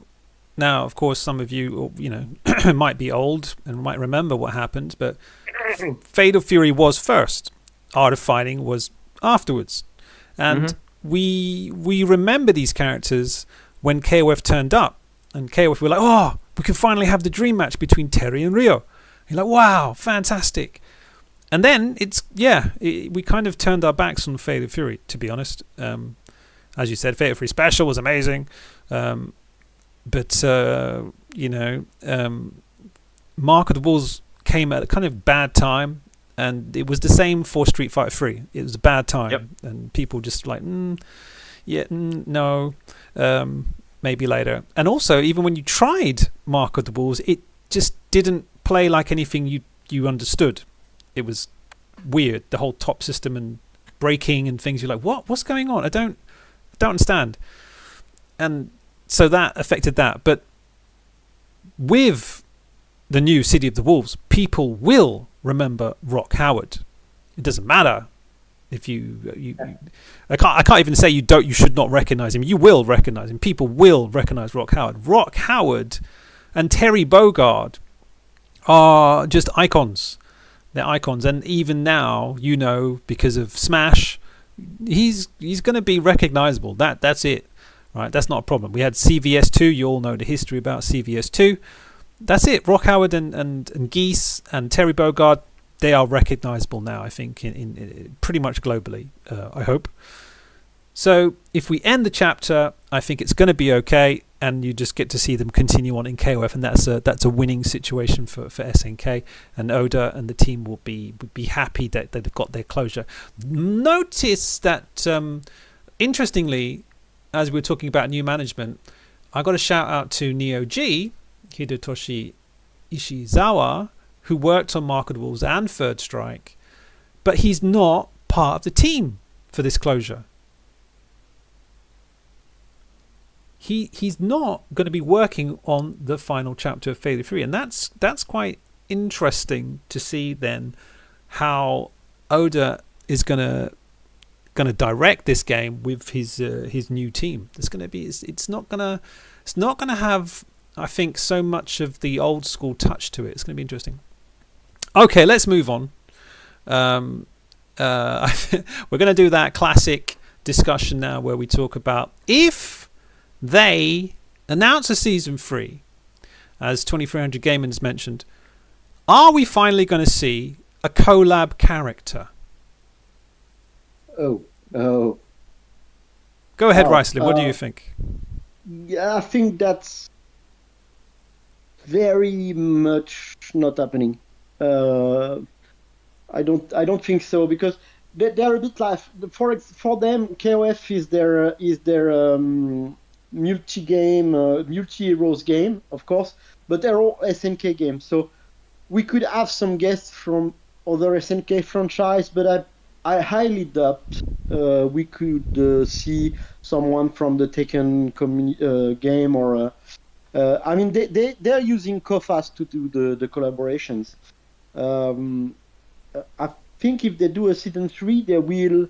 Now, of course, some of you, might be old and might remember what happened, but Fatal Fury was first. Art of Fighting was afterwards. And we remember these characters when KOF turned up. And KOF were like, oh, we can finally have the dream match between Terry and Rio. You're like, wow, fantastic. And then we kind of turned our backs on Fatal Fury, to be honest. As you said, Fatal Fury Special was amazing. But, Mark of the Wolves came at a kind of bad time, and it was the same for Street Fighter 3. It was a bad time, and people just like, no, maybe later. And also, even when you tried Mark of the Wolves, it just didn't play like anything you understood. It was weird, the whole top system and braking and things. You're like, what's going on? I don't understand. And so that affected that. But with the new City of the Wolves, people will remember Rock Howard. It doesn't matter if you I can't even say you should not recognize him. You will recognize him. People will recognize Rock Howard. Rock Howard and Terry Bogard are just icons. They're icons, and even now, because of Smash, he's going to be recognizable. That's it. Right, that's not a problem. We had CVS2. You all know the history about CVS2. That's it. Rock Howard and Geese and Terry Bogard, they are recognizable now, I think, in pretty much globally, I hope. So if we end the chapter, I think it's going to be okay, and you just get to see them continue on in KOF, and that's a winning situation for SNK, and Oda and the team will be happy that they've got their closure. Notice that, interestingly, as we're talking about new management, I got a shout out to Neo G, Hidetoshi Ishizawa, who worked on Mark of the Wolves and Third Strike, but he's not part of the team for this closure. He's not going to be working on the final chapter of Fatal Fury, and that's quite interesting to see then how Oda is going to direct this game with his new team. It's not going to have, I think, so much of the old school touch to it. It's going to be interesting. Okay, let's move on. We're going to do that classic discussion now where we talk about if they announce a season 3, as 2300 Gamers mentioned, are we finally going to see a collab character? Oh. Go ahead, Riceley. What do you think? Yeah, I think that's very much not happening. I don't think so, because they're a bit like, for them, KOF is their multi-game, multi-heroes game, of course, but they're all SNK games. So we could have some guests from other SNK franchise, but I highly doubt we could see someone from the Tekken game, or I mean they're using Kofast to do the collaborations. I think if they do a season 3, there will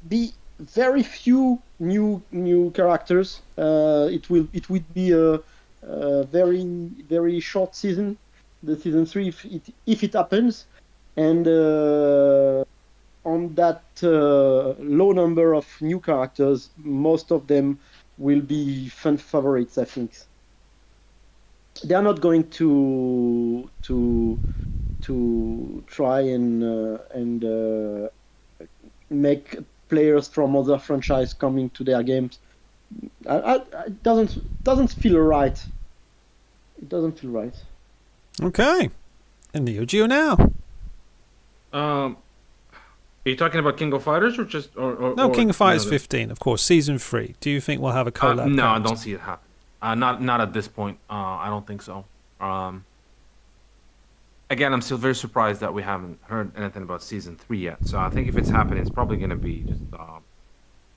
be very few new characters. It would be a very very short season, the season 3, if it happens, and on that low number of new characters, most of them will be fan favorites, I think. They are not going to try and make players from other franchise coming to their games. It doesn't feel right. It doesn't feel right. Okay. And Neo Geo now. Are you talking about King of Fighters or just No, King of Fighters 15, of course, season 3. Do you think we'll have a collab? No, I don't see it happen. Not at this point. I don't think so. Again, I'm still very surprised that we haven't heard anything about season 3 yet. So I think if it's happening, it's probably going to be just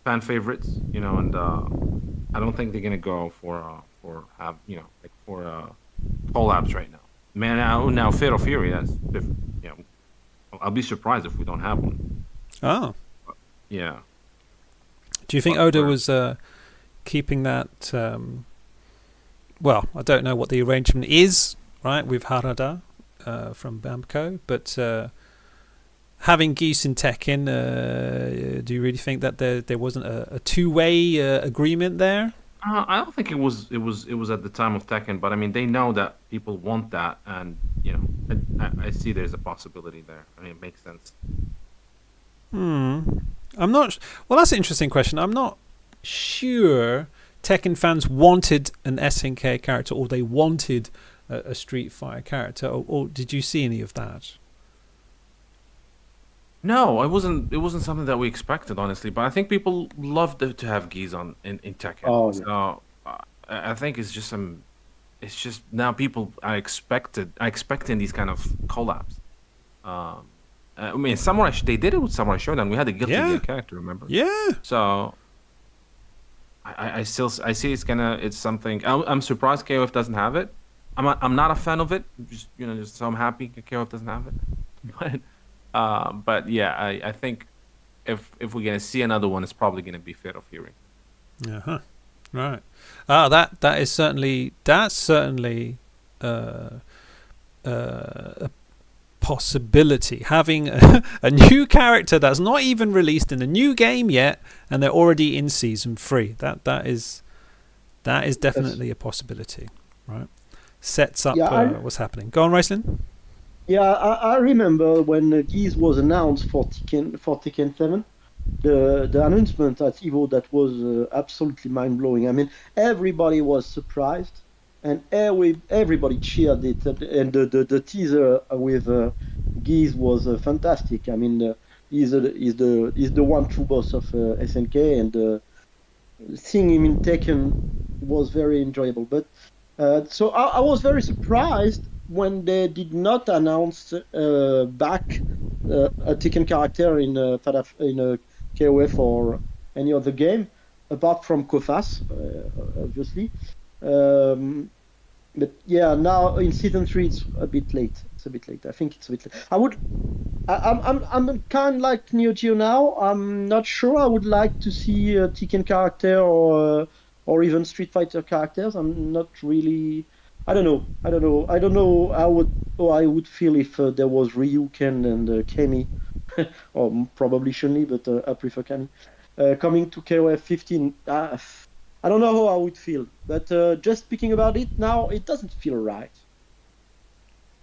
fan favorites, and I don't think they're going to go for collabs right now. Man, now Fatal Fury, that's different. I'll be surprised if we don't have one. Oh. Yeah. Do you think Oda was keeping that? Well, I don't know what the arrangement is, right, with Harada from Bamco, but having Geese in Tekken, do you really think that there wasn't a two-way agreement there? I don't think it was at the time of Tekken, but I mean they know that people want that, and I see there's a possibility there. I mean it makes sense. I'm not. Well, that's an interesting question. I'm not sure Tekken fans wanted an SNK character, or they wanted a Street Fighter character, or did you see any of that? No, it wasn't something that we expected, honestly. But I think people loved to have Geese in Tekken. Oh, yeah. So I think it's just now people are expecting these kind of collabs. I mean, Samurai, they did it with Samurai Shodown. We had a Guilty Gear character, remember? Yeah. So I see it's something. I'm surprised KOF doesn't have it. I'm not a fan of it. Just so I'm happy KOF doesn't have it. But yeah, I think if we're gonna see another one, it's probably gonna be Fatal Fury. Uh-huh. Right. That's certainly a possibility. Having a new character that's not even released in a new game yet, and they're already in season 3. That is definitely a possibility, right? Sets up what's happening. Go on, Raistlin. Yeah, I remember when Geese was announced for Tekken 7, the announcement at EVO, that was absolutely mind-blowing. I mean, everybody was surprised, and everybody cheered it, and the teaser with Geese was fantastic. I mean, he's the one true boss of SNK, and seeing him in Tekken was very enjoyable. But so I was very surprised when they did not announce back a Tekken character in KOF or any other game, apart from Kofas, obviously. But yeah, now in season 3 it's a bit late. I think it's a bit late. I'm kind of like Neo Geo now. I'm not sure I would like to see a Tekken character or even Street Fighter characters. I'm not really. I don't know how I would feel if there was Ryu, Ken, and Kami, or probably Chun-Li, but I prefer Kami, coming to KOF 15. I don't know how I would feel, but just speaking about it now, it doesn't feel right.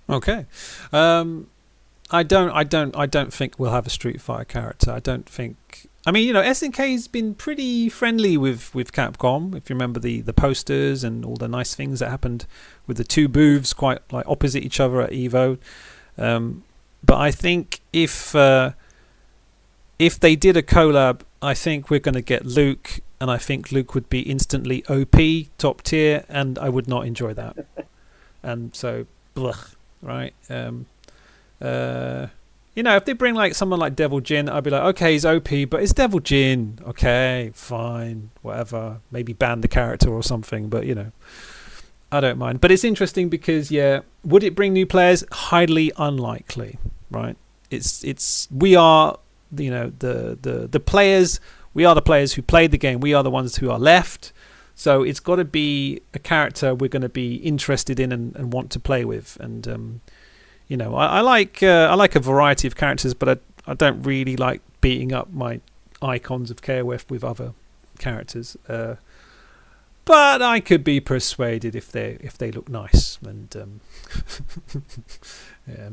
Okay, I don't think we'll have a Street Fighter character. I don't think. I mean, SNK's been pretty friendly with Capcom. If you remember the posters and all the nice things that happened with the two booths, quite like opposite each other at EVO. But I think if they did a collab, I think we're going to get Luke, and I think Luke would be instantly OP, top tier, and I would not enjoy that. And so, blech, right? If they bring like someone like Devil Jin, I'd be like, okay, he's OP, but it's Devil Jin. Okay, fine, whatever. Maybe ban the character or something, but I don't mind. But it's interesting because would it bring new players? Highly unlikely, right? We are the players. We are the players who played the game. We are the ones who are left. So it's got to be a character we're going to be interested in and want to play with. And I like a variety of characters, but I don't really like beating up my icons of KOF with other characters. But I could be persuaded if they look nice and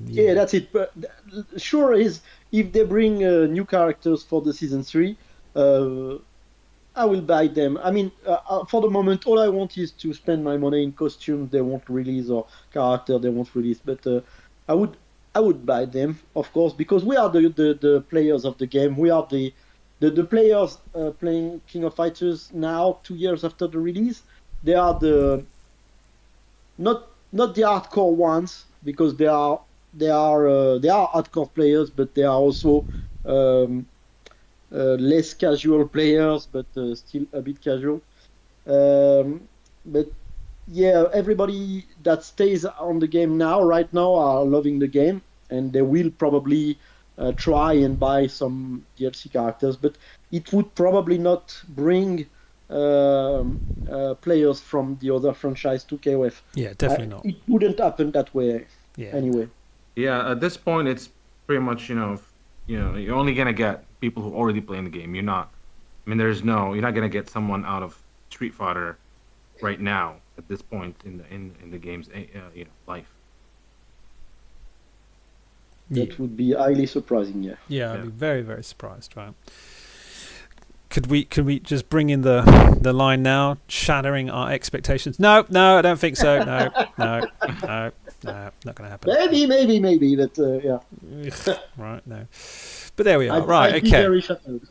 Yeah, that's it. But sure is if they bring new characters for the season 3, I will buy them. I mean, for the moment, all I want is to spend my money in costumes they won't release or character they won't release. But I would buy them, of course, because we are the players of the game. We are the players playing King of Fighters now, 2 years after the release. They are the not the hardcore ones, because they are hardcore players, but they are also less casual players, but still a bit casual. But yeah, everybody that stays on the game right now are loving the game, and they will probably try and buy some DLC characters, but it would probably not bring players from the other franchise to KOF. Yeah, definitely not. It wouldn't happen that way anyway. Yeah, at this point, it's pretty much, you're only going to get people who already play in the game. You're not going to get someone out of Street Fighter right now at this point in the game's life. That would be highly surprising, yeah. Yeah, I'd be very, very surprised, right? Could we just bring in the line now, shattering our expectations? No, I don't think so. No, not going to happen. Maybe, but yeah. Right, no. But there we are. Right, okay. Very shattered.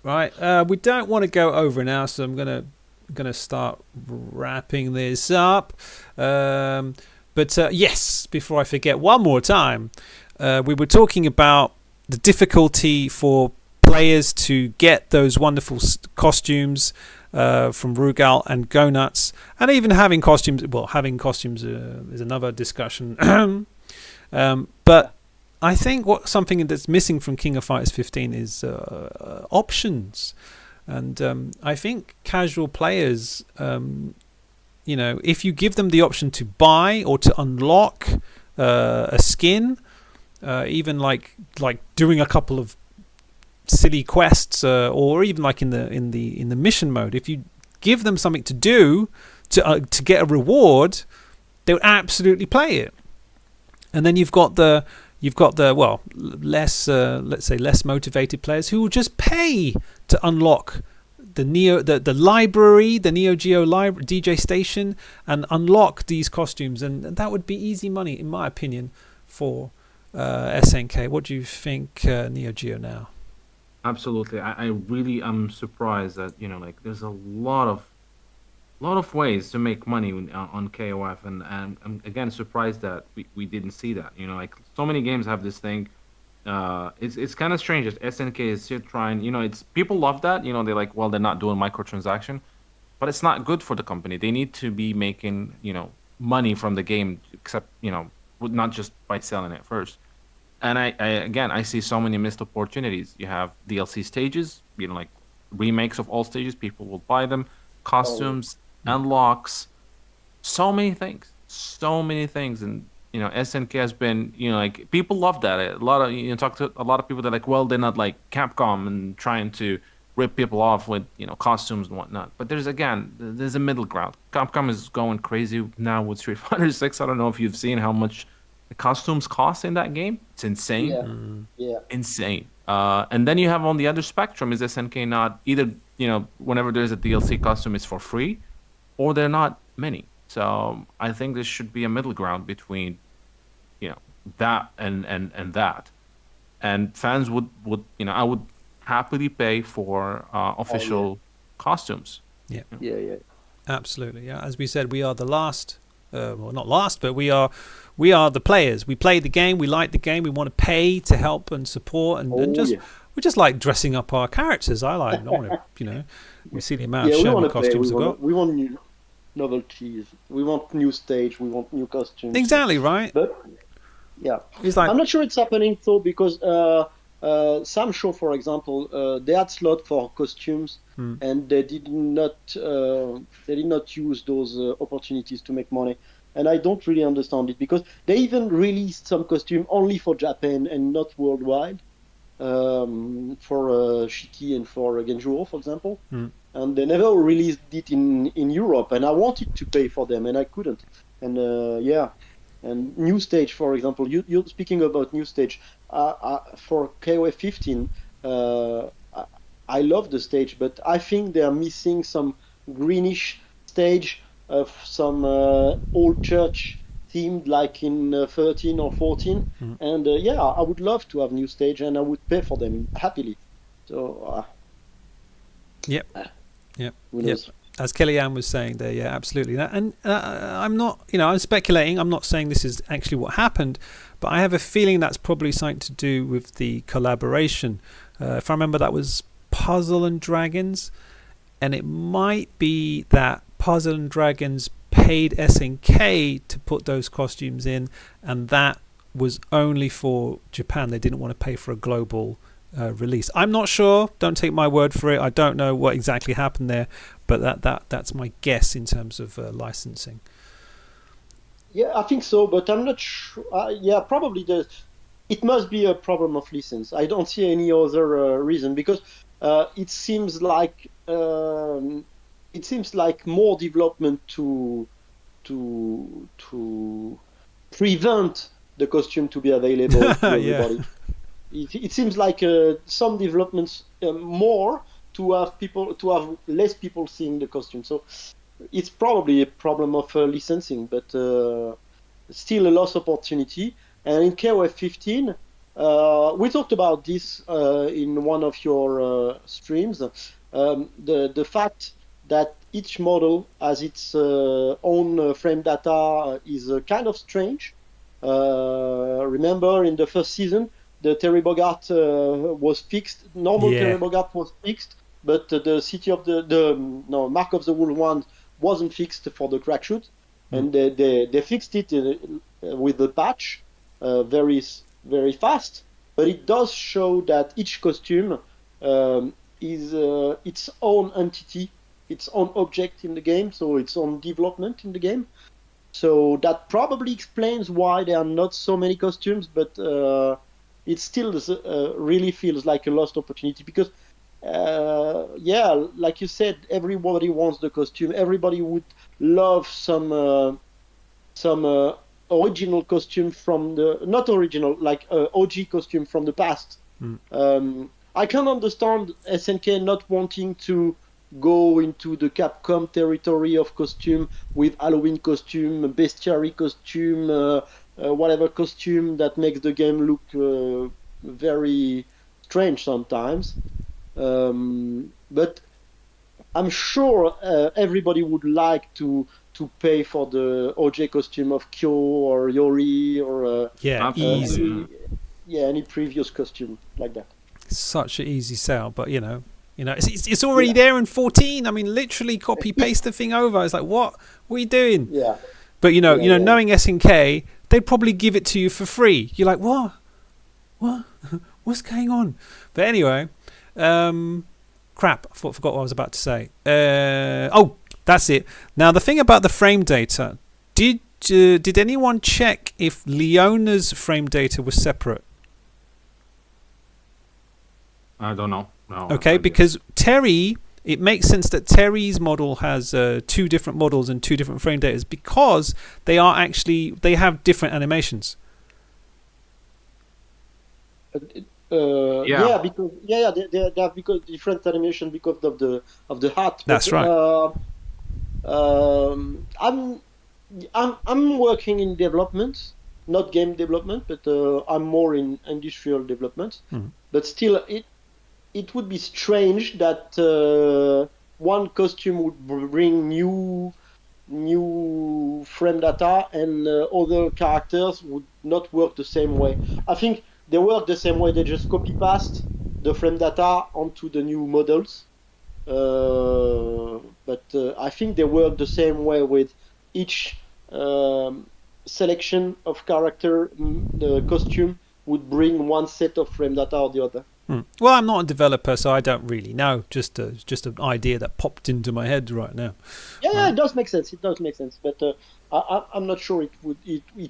Right, we don't want to go over now, so I'm gonna start wrapping this up. But yes, before I forget, one more time, we were talking about the difficulty for players to get those wonderful costumes from Rugal and Go Nuts, and even having costumes. Well, having costumes is another discussion. But I think something that's missing from King of Fighters 15 is options, and I think casual players, if you give them the option to buy or to unlock a skin, even like doing a couple of silly quests, or even like in the mission mode, if you give them something to do to get a reward, they would absolutely play it. And then you've got the less let's say less motivated players who will just pay to unlock the library, the Neo Geo library, DJ station, and unlock these costumes, and that would be easy money, in my opinion, for SNK. What do you think, Neo Geo now? Absolutely. I really am surprised that there's a lot of ways to make money on KOF, and I'm again surprised that we didn't see that. So many games have this thing. It's kind of strange that SNK is still trying. It's people love that. They're like, well, they're not doing microtransaction, but it's not good for the company. They need to be making money from the game, except not just by selling it first. And I see so many missed opportunities. You have DLC stages, like remakes of all stages. People will buy them. Costumes, unlocks, so many things, and SNK has been, people love that. A lot of talk to a lot of people that are like, well, they're not like Capcom and trying to rip people off with costumes and whatnot. But there's a middle ground. Capcom is going crazy now with Street Fighter 6. I don't know if you've seen how much the costumes cost in that game. It's insane. Yeah. Insane. And then you have on the other spectrum is SNK not either, whenever there's a DLC costume, it's for free, or they're not many. So I think there should be a middle ground between, that and that. And fans would I would happily pay for official costumes. Yeah. Yeah. Absolutely. Yeah. As we said, we are the last. Well, not last, but we are the players. We play the game. We like the game. We want to pay to help and support, and we just like dressing up our characters. I want to, we see the amount of Sherman costumes we've got. We want new novelties. We want new stage. We want new costumes. Exactly right. But yeah, it's like, I'm not sure it's happening though, because Sam Show, for example, they had slot for costumes, and they did not use those opportunities to make money. And I don't really understand it, because they even released some costume only for Japan and not worldwide. for Shiki and for Genjuro, for example. Mm. And they never released it in Europe, and I wanted to pay for them, and I couldn't. And and New Stage, for example, you're speaking about New Stage. For KOF 15, I love the stage, but I think they are missing some greenish stage of some old church themed, like in 13 or 14. Mm. And I would love to have New Stage, and I would pay for them happily. So. Yep. Who knows? As Kellyanne was saying there, yeah, absolutely. And I'm not, I'm speculating. I'm not saying this is actually what happened, but I have a feeling that's probably something to do with the collaboration. If I remember, that was Puzzle and Dragons, and it might be that Puzzle and Dragons paid SNK to put those costumes in, and that was only for Japan. They didn't want to pay for a global release. I'm not sure. Don't take my word for it. I don't know what exactly happened there, but that's my guess in terms of licensing. Yeah, I think so, but I'm not sure. Probably it must be a problem of license. I don't see any other reason, because it seems like more development to prevent the costume to be available to everybody. Yeah. It seems like some developments more to have less people seeing the costume. So it's probably a problem of licensing, but still a lost opportunity. And in KOF 15, we talked about this in one of your streams. The fact that each model has its own frame data is kind of strange. Remember, in the first season, the Terry Bogart was fixed. Normal Terry Bogart was fixed, but the city of the Mark of the Wolf one wasn't fixed for the crack shoot, and they fixed it with the patch very very fast. But it does show that each costume is its own entity, its own object in the game, so its own development in the game. So that probably explains why there are not so many costumes, but it still really feels like a lost opportunity, because like you said, everybody wants the costume. Everybody would love some original costume from the, not original, like OG costume from the past. I can understand SNK not wanting to go into the Capcom territory of costume with Halloween costume, bestiary costume, whatever costume that makes the game look very strange sometimes. But I'm sure everybody would like to pay for the OJ costume of Kyo or Yori or easy. Any previous costume like that. Such an easy sell, but it's already there in 14. I mean, literally copy paste the thing over. It's like, what are you doing? Yeah. But knowing SNK, they'd probably give it to you for free. You're like, what? What's going on? But anyway, crap. I forgot what I was about to say. That's it. Now, the thing about the frame data, did anyone check if Leona's frame data was separate? I don't know. No. Okay, because Terry, it makes sense that Terry's model has two different models and two different frame datas, because they have different animations. They have because different animation because of the hat. That's right. I'm working in development, not game development, but I'm more in industrial development. But still, it would be strange that one costume would bring new frame data and other characters would not work the same way. I think they work the same way. They just copy paste the frame data onto the new models. But I think they work the same way with each selection of character. The costume would bring one set of frame data or the other. Well, I'm not a developer, so I don't really know. Just an idea that popped into my head right now. Yeah, it does make sense. It does make sense, but I'm not sure it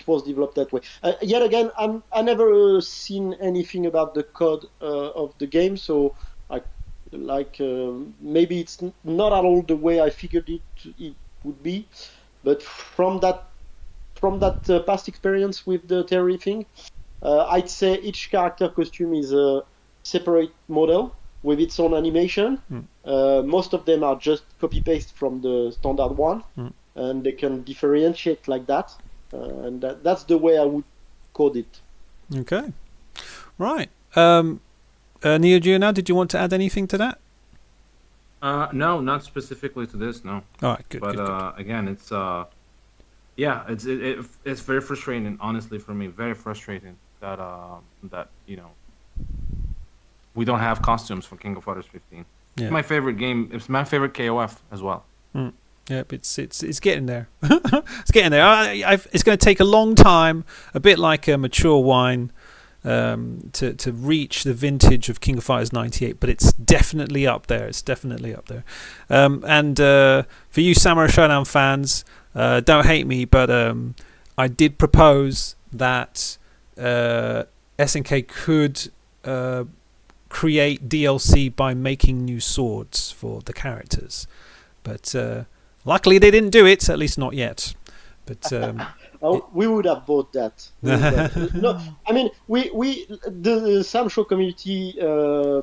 was developed that way. Yet again, I never seen anything about the code of the game, so I maybe it's not at all the way I figured it would be. But from that past experience with the Terry thing, I'd say each character costume is a separate model with its own animation. Most of them are just copy-paste from the standard one, and they can differentiate like that. And that's the way I would code it. Okay. Right. Neo Geo, now, did you want to add anything to that? No, not specifically to this, no. All right, good. But good. again, it's it's very frustrating, honestly, for me. Very frustrating that we don't have costumes for King of Fighters 15. Yeah. It's my favorite game. It's my favorite KOF as well. Yep, it's getting there. It's getting there. It's going to take a long time, a bit like a mature wine, to reach the vintage of King of Fighters 98, but it's definitely up there. It's definitely up there. And for you Samurai Showdown fans, don't hate me, but I did propose that SNK could create DLC by making new swords for the characters, but luckily they didn't do it, at least not yet. But we would have bought that. No, I mean the Sam Show community,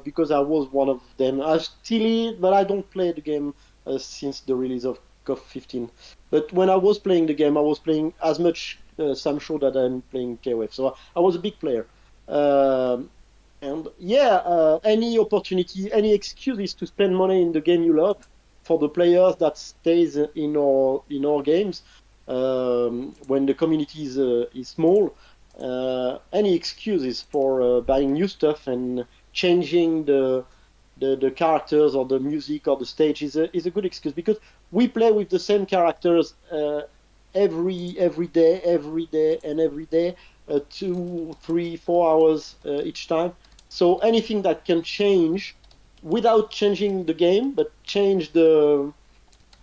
because I was one of them. I still, but I don't play the game since the release of KOF 15. But when I was playing the game, I was playing as much Sam Show that I'm playing KOF. So I was a big player. And any opportunity, any excuses to spend money in the game you love for the players that stays in our games. When the community is small, any excuses for buying new stuff and changing the characters or the music or the stage is a good excuse, because we play with the same characters every day, 2, 3, 4 hours each time. So anything that can change without changing the game, but change the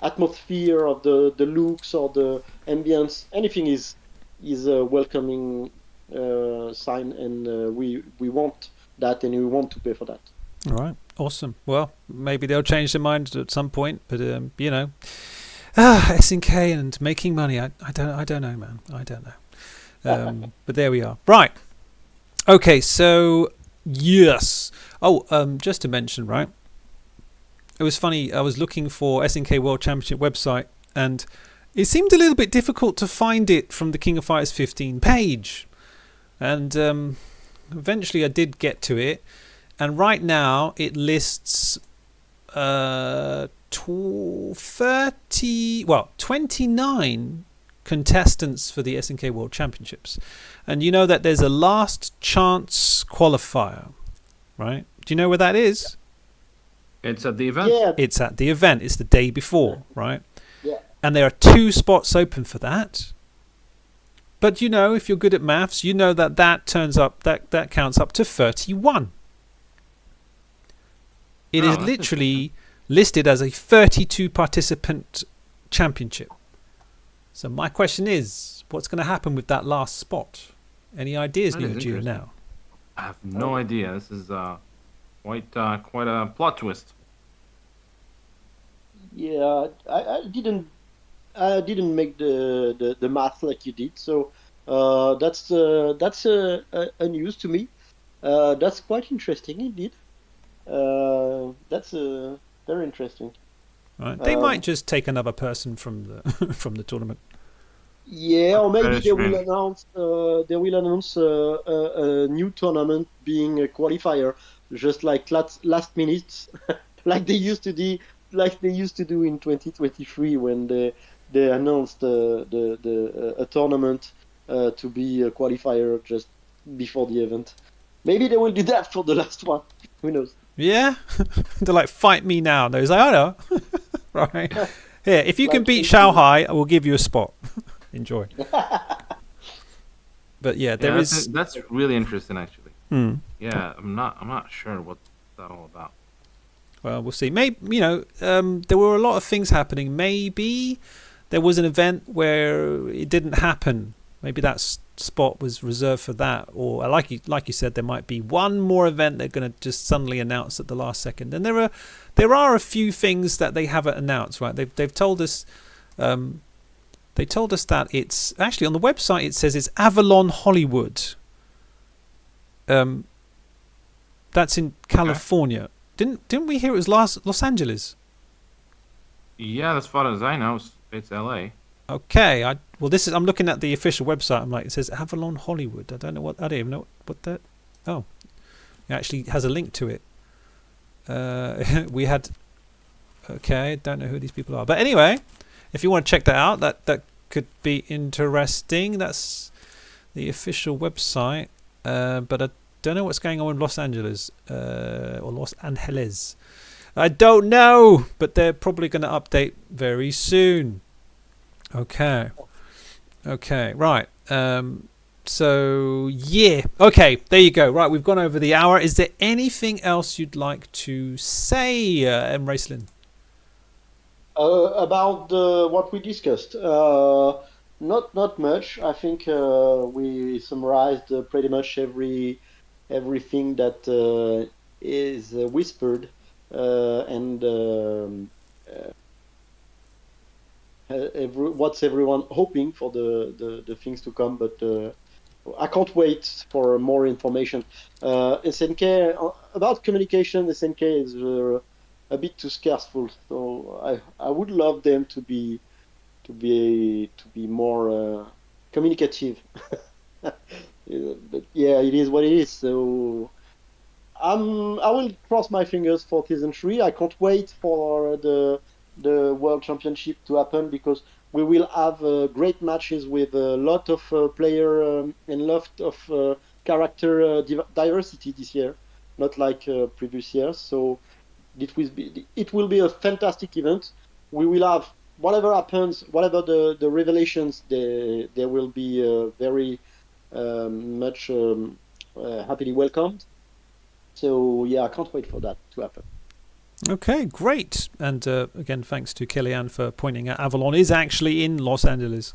atmosphere of the looks or the ambience, anything is a welcoming sign, and we want that, and we want to pay for that. all right, awesome. Well, maybe they'll change their mind at some point, but SNK and making money, I don't know, man. I don't know. But there we are. Right. Okay, so yes. Oh, just to mention, right? It was funny. I was looking for SNK World Championship website, and it seemed a little bit difficult to find it from the King of Fighters 15 page. And eventually, I did get to it, and right now it lists 29 contestants for the SNK World Championships, and you know that there's a last chance qualifier, right? Do you know where that is? It's at the event. Yeah. It's at the event. It's the day before, right? Yeah. And there are 2 spots open for that. But if you're good at maths, you know that turns up, that counts up to 31. It is literally listed as a 32 participant championship. So my question is, what's going to happen with that last spot? Any ideas, Neo Geo, now? I have no idea. This is quite a plot twist. Yeah, I didn't make the math like you did, so that's a news to me. That's quite interesting indeed. That's very interesting. Right. They might just take another person from the from the tournament. Yeah, or maybe Very they will strange. announce a new tournament being a qualifier, just like last minute, like they used to do in 2023 when they announced a tournament to be a qualifier just before the event. Maybe they will do that for the last one. Who knows? Yeah, they're like, fight me now. And he's like, I know. Right. Here, if you can beat Shanghai, I will give you a spot. Enjoy. But yeah, there is. That's really interesting, actually. Yeah, I'm not sure what that all about. Well, we'll see. Maybe there were a lot of things happening. Maybe there was an event where it didn't happen. Maybe that spot was reserved for that. Or like you said, there might be one more event they're going to just suddenly announce at the last second. And there are a few things that they haven't announced. Right? They've told us. They told us that it's actually on the website. It says it's Avalon Hollywood. That's in California. Didn't we hear it was Los Angeles? Yeah, as far as I know, it's LA. Okay, I'm looking at the official website. I'm like, it says Avalon Hollywood. I don't even know what that. Oh, it actually has a link to it. We had. Okay, don't know who these people are, but anyway, if you want to check that out, that could be interesting. That's the official website, but I don't know what's going on in Los Angeles or Los Angeles. I don't know, but they're probably going to update very soon. Okay, right. So yeah, okay, there you go. Right, we've gone over the hour. Is there anything else you'd like to say, M. Raceland? About what we discussed, not much. I think we summarized pretty much everything that is whispered and what's everyone hoping for the things to come. But I can't wait for more information. SNK about communication. SNK is a bit too scarceful, so I would love them to be more communicative. But yeah, it is what it is. So I will cross my fingers for season 3. I can't wait for the World Championship to happen, because we will have great matches with a lot of player and lot of character diversity this year, not like previous years. So it will be a fantastic event. We will have, whatever happens, whatever the revelations, they will be very much happily welcomed. So yeah, I can't wait for that to happen. Okay, great. And again, thanks to Kellyanne for pointing out Avalon is actually in Los Angeles,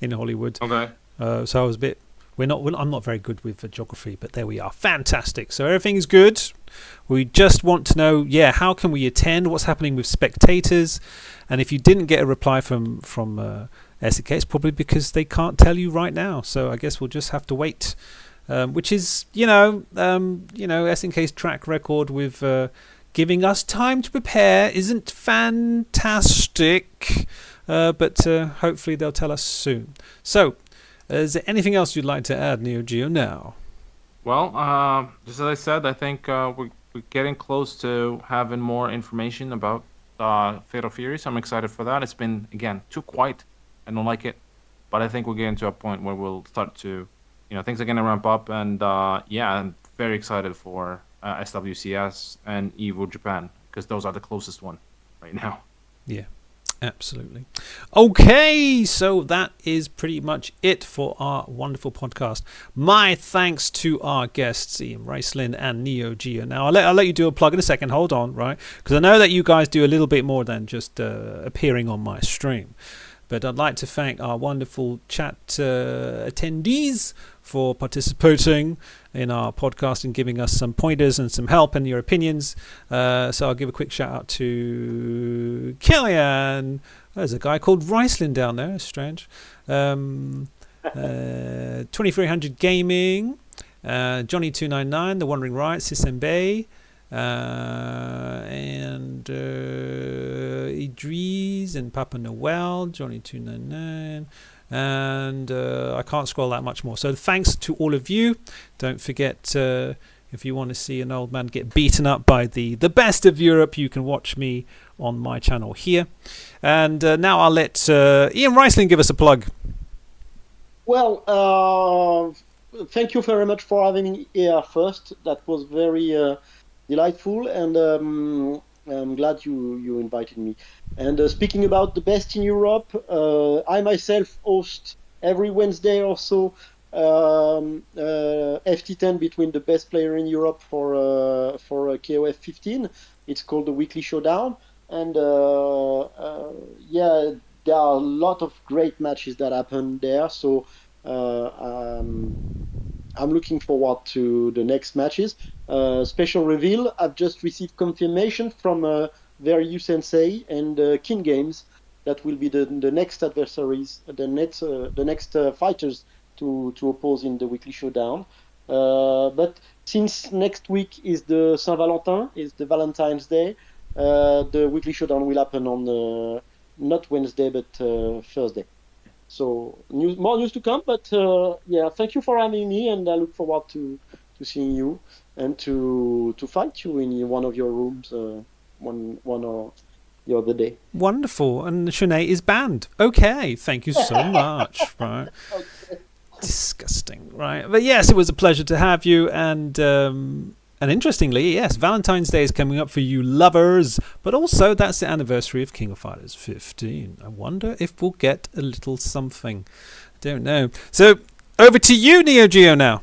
in Hollywood. Okay. So I was a bit. I'm not very good with geography, but there we are. Fantastic. So everything is good. We just want to know, how can we attend? What's happening with spectators? And if you didn't get a reply from SNK, it's probably because they can't tell you right now. So I guess we'll just have to wait. Which is, SNK's track record with giving us time to prepare isn't fantastic, but hopefully they'll tell us soon. So, is there anything else you'd like to add, Neo Geo, now? Well, just as I said, I think we're getting close to having more information about Fatal Fury, so I'm excited for that. It's been, again, too quiet. I don't like it, but I think we're getting to a point where we'll start to, things are going to ramp up, and I'm very excited for SWCS and EVO Japan, because those are the closest one right now. Yeah, absolutely. Okay, so that is pretty much it for our wonderful podcast. My thanks to our guests, Ian Raceland and Neo Geo. Now, I'll let you do a plug in a second. Hold on, right? Because I know that you guys do a little bit more than just appearing on my stream. But I'd like to thank our wonderful chat attendees for participating in our podcast and giving us some pointers and some help and your opinions. So I'll give a quick shout out to Kellyanne. There's a guy called Riceland down there. It's strange. 2300 Gaming, Johnny299, The Wandering Riot, Sisembe, and Idris and Papa Noel, Johnny299, and I can't scroll that much more. So thanks to all of you. Don't forget, if you want to see an old man get beaten up by the best of Europe, you can watch me on my channel here. And now I'll let Ian Riceland give us a plug. Well, thank you very much for having me here first. That was very delightful, and I'm glad you invited me. And speaking about the best in Europe, I myself host every Wednesday or so FT10 between the best player in Europe for KOF 15. It's called the Weekly Showdown, and yeah, there are a lot of great matches that happen there. So I'm looking forward to the next matches. Special reveal: I've just received confirmation from Veryu Sensei and King Games that will be the next adversaries, the next fighters to oppose in the Weekly Showdown. But since next week is the Saint Valentin, is the Valentine's Day, the Weekly Showdown will happen on not Wednesday but Thursday. So more news to come. But yeah, thank you for having me, and I look forward to seeing you and to fight you in one of your rooms one or the other day. Wonderful. And Shanae is banned. Okay, thank you so much. Right. Okay. Disgusting, right? But yes, it was a pleasure to have you, and interestingly, yes, Valentine's Day is coming up for you lovers, but also that's the anniversary of King of Fighters 15. I wonder if we'll get a little something. I don't know. So over to you, Neo Geo, now.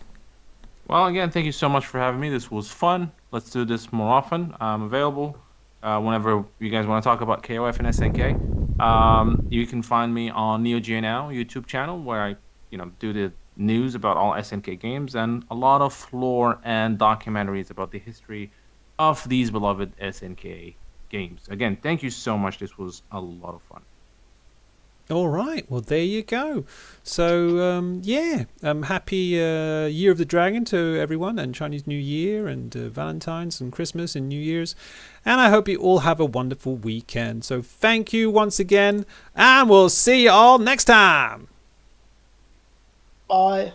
Well, again, thank you so much for having me. This was fun. Let's do this more often. I'm available whenever you guys want to talk about KOF and SNK. You can find me on Neo Geo Now YouTube channel, where I do the news about all SNK games and a lot of lore and documentaries about the history of these beloved SNK games. Again, thank you so much. This was a lot of fun. All right, well, there you go. So, happy Year of the Dragon to everyone, and Chinese New Year, and Valentine's, and Christmas, and New Year's. And I hope you all have a wonderful weekend. So thank you once again, and we'll see you all next time. Bye.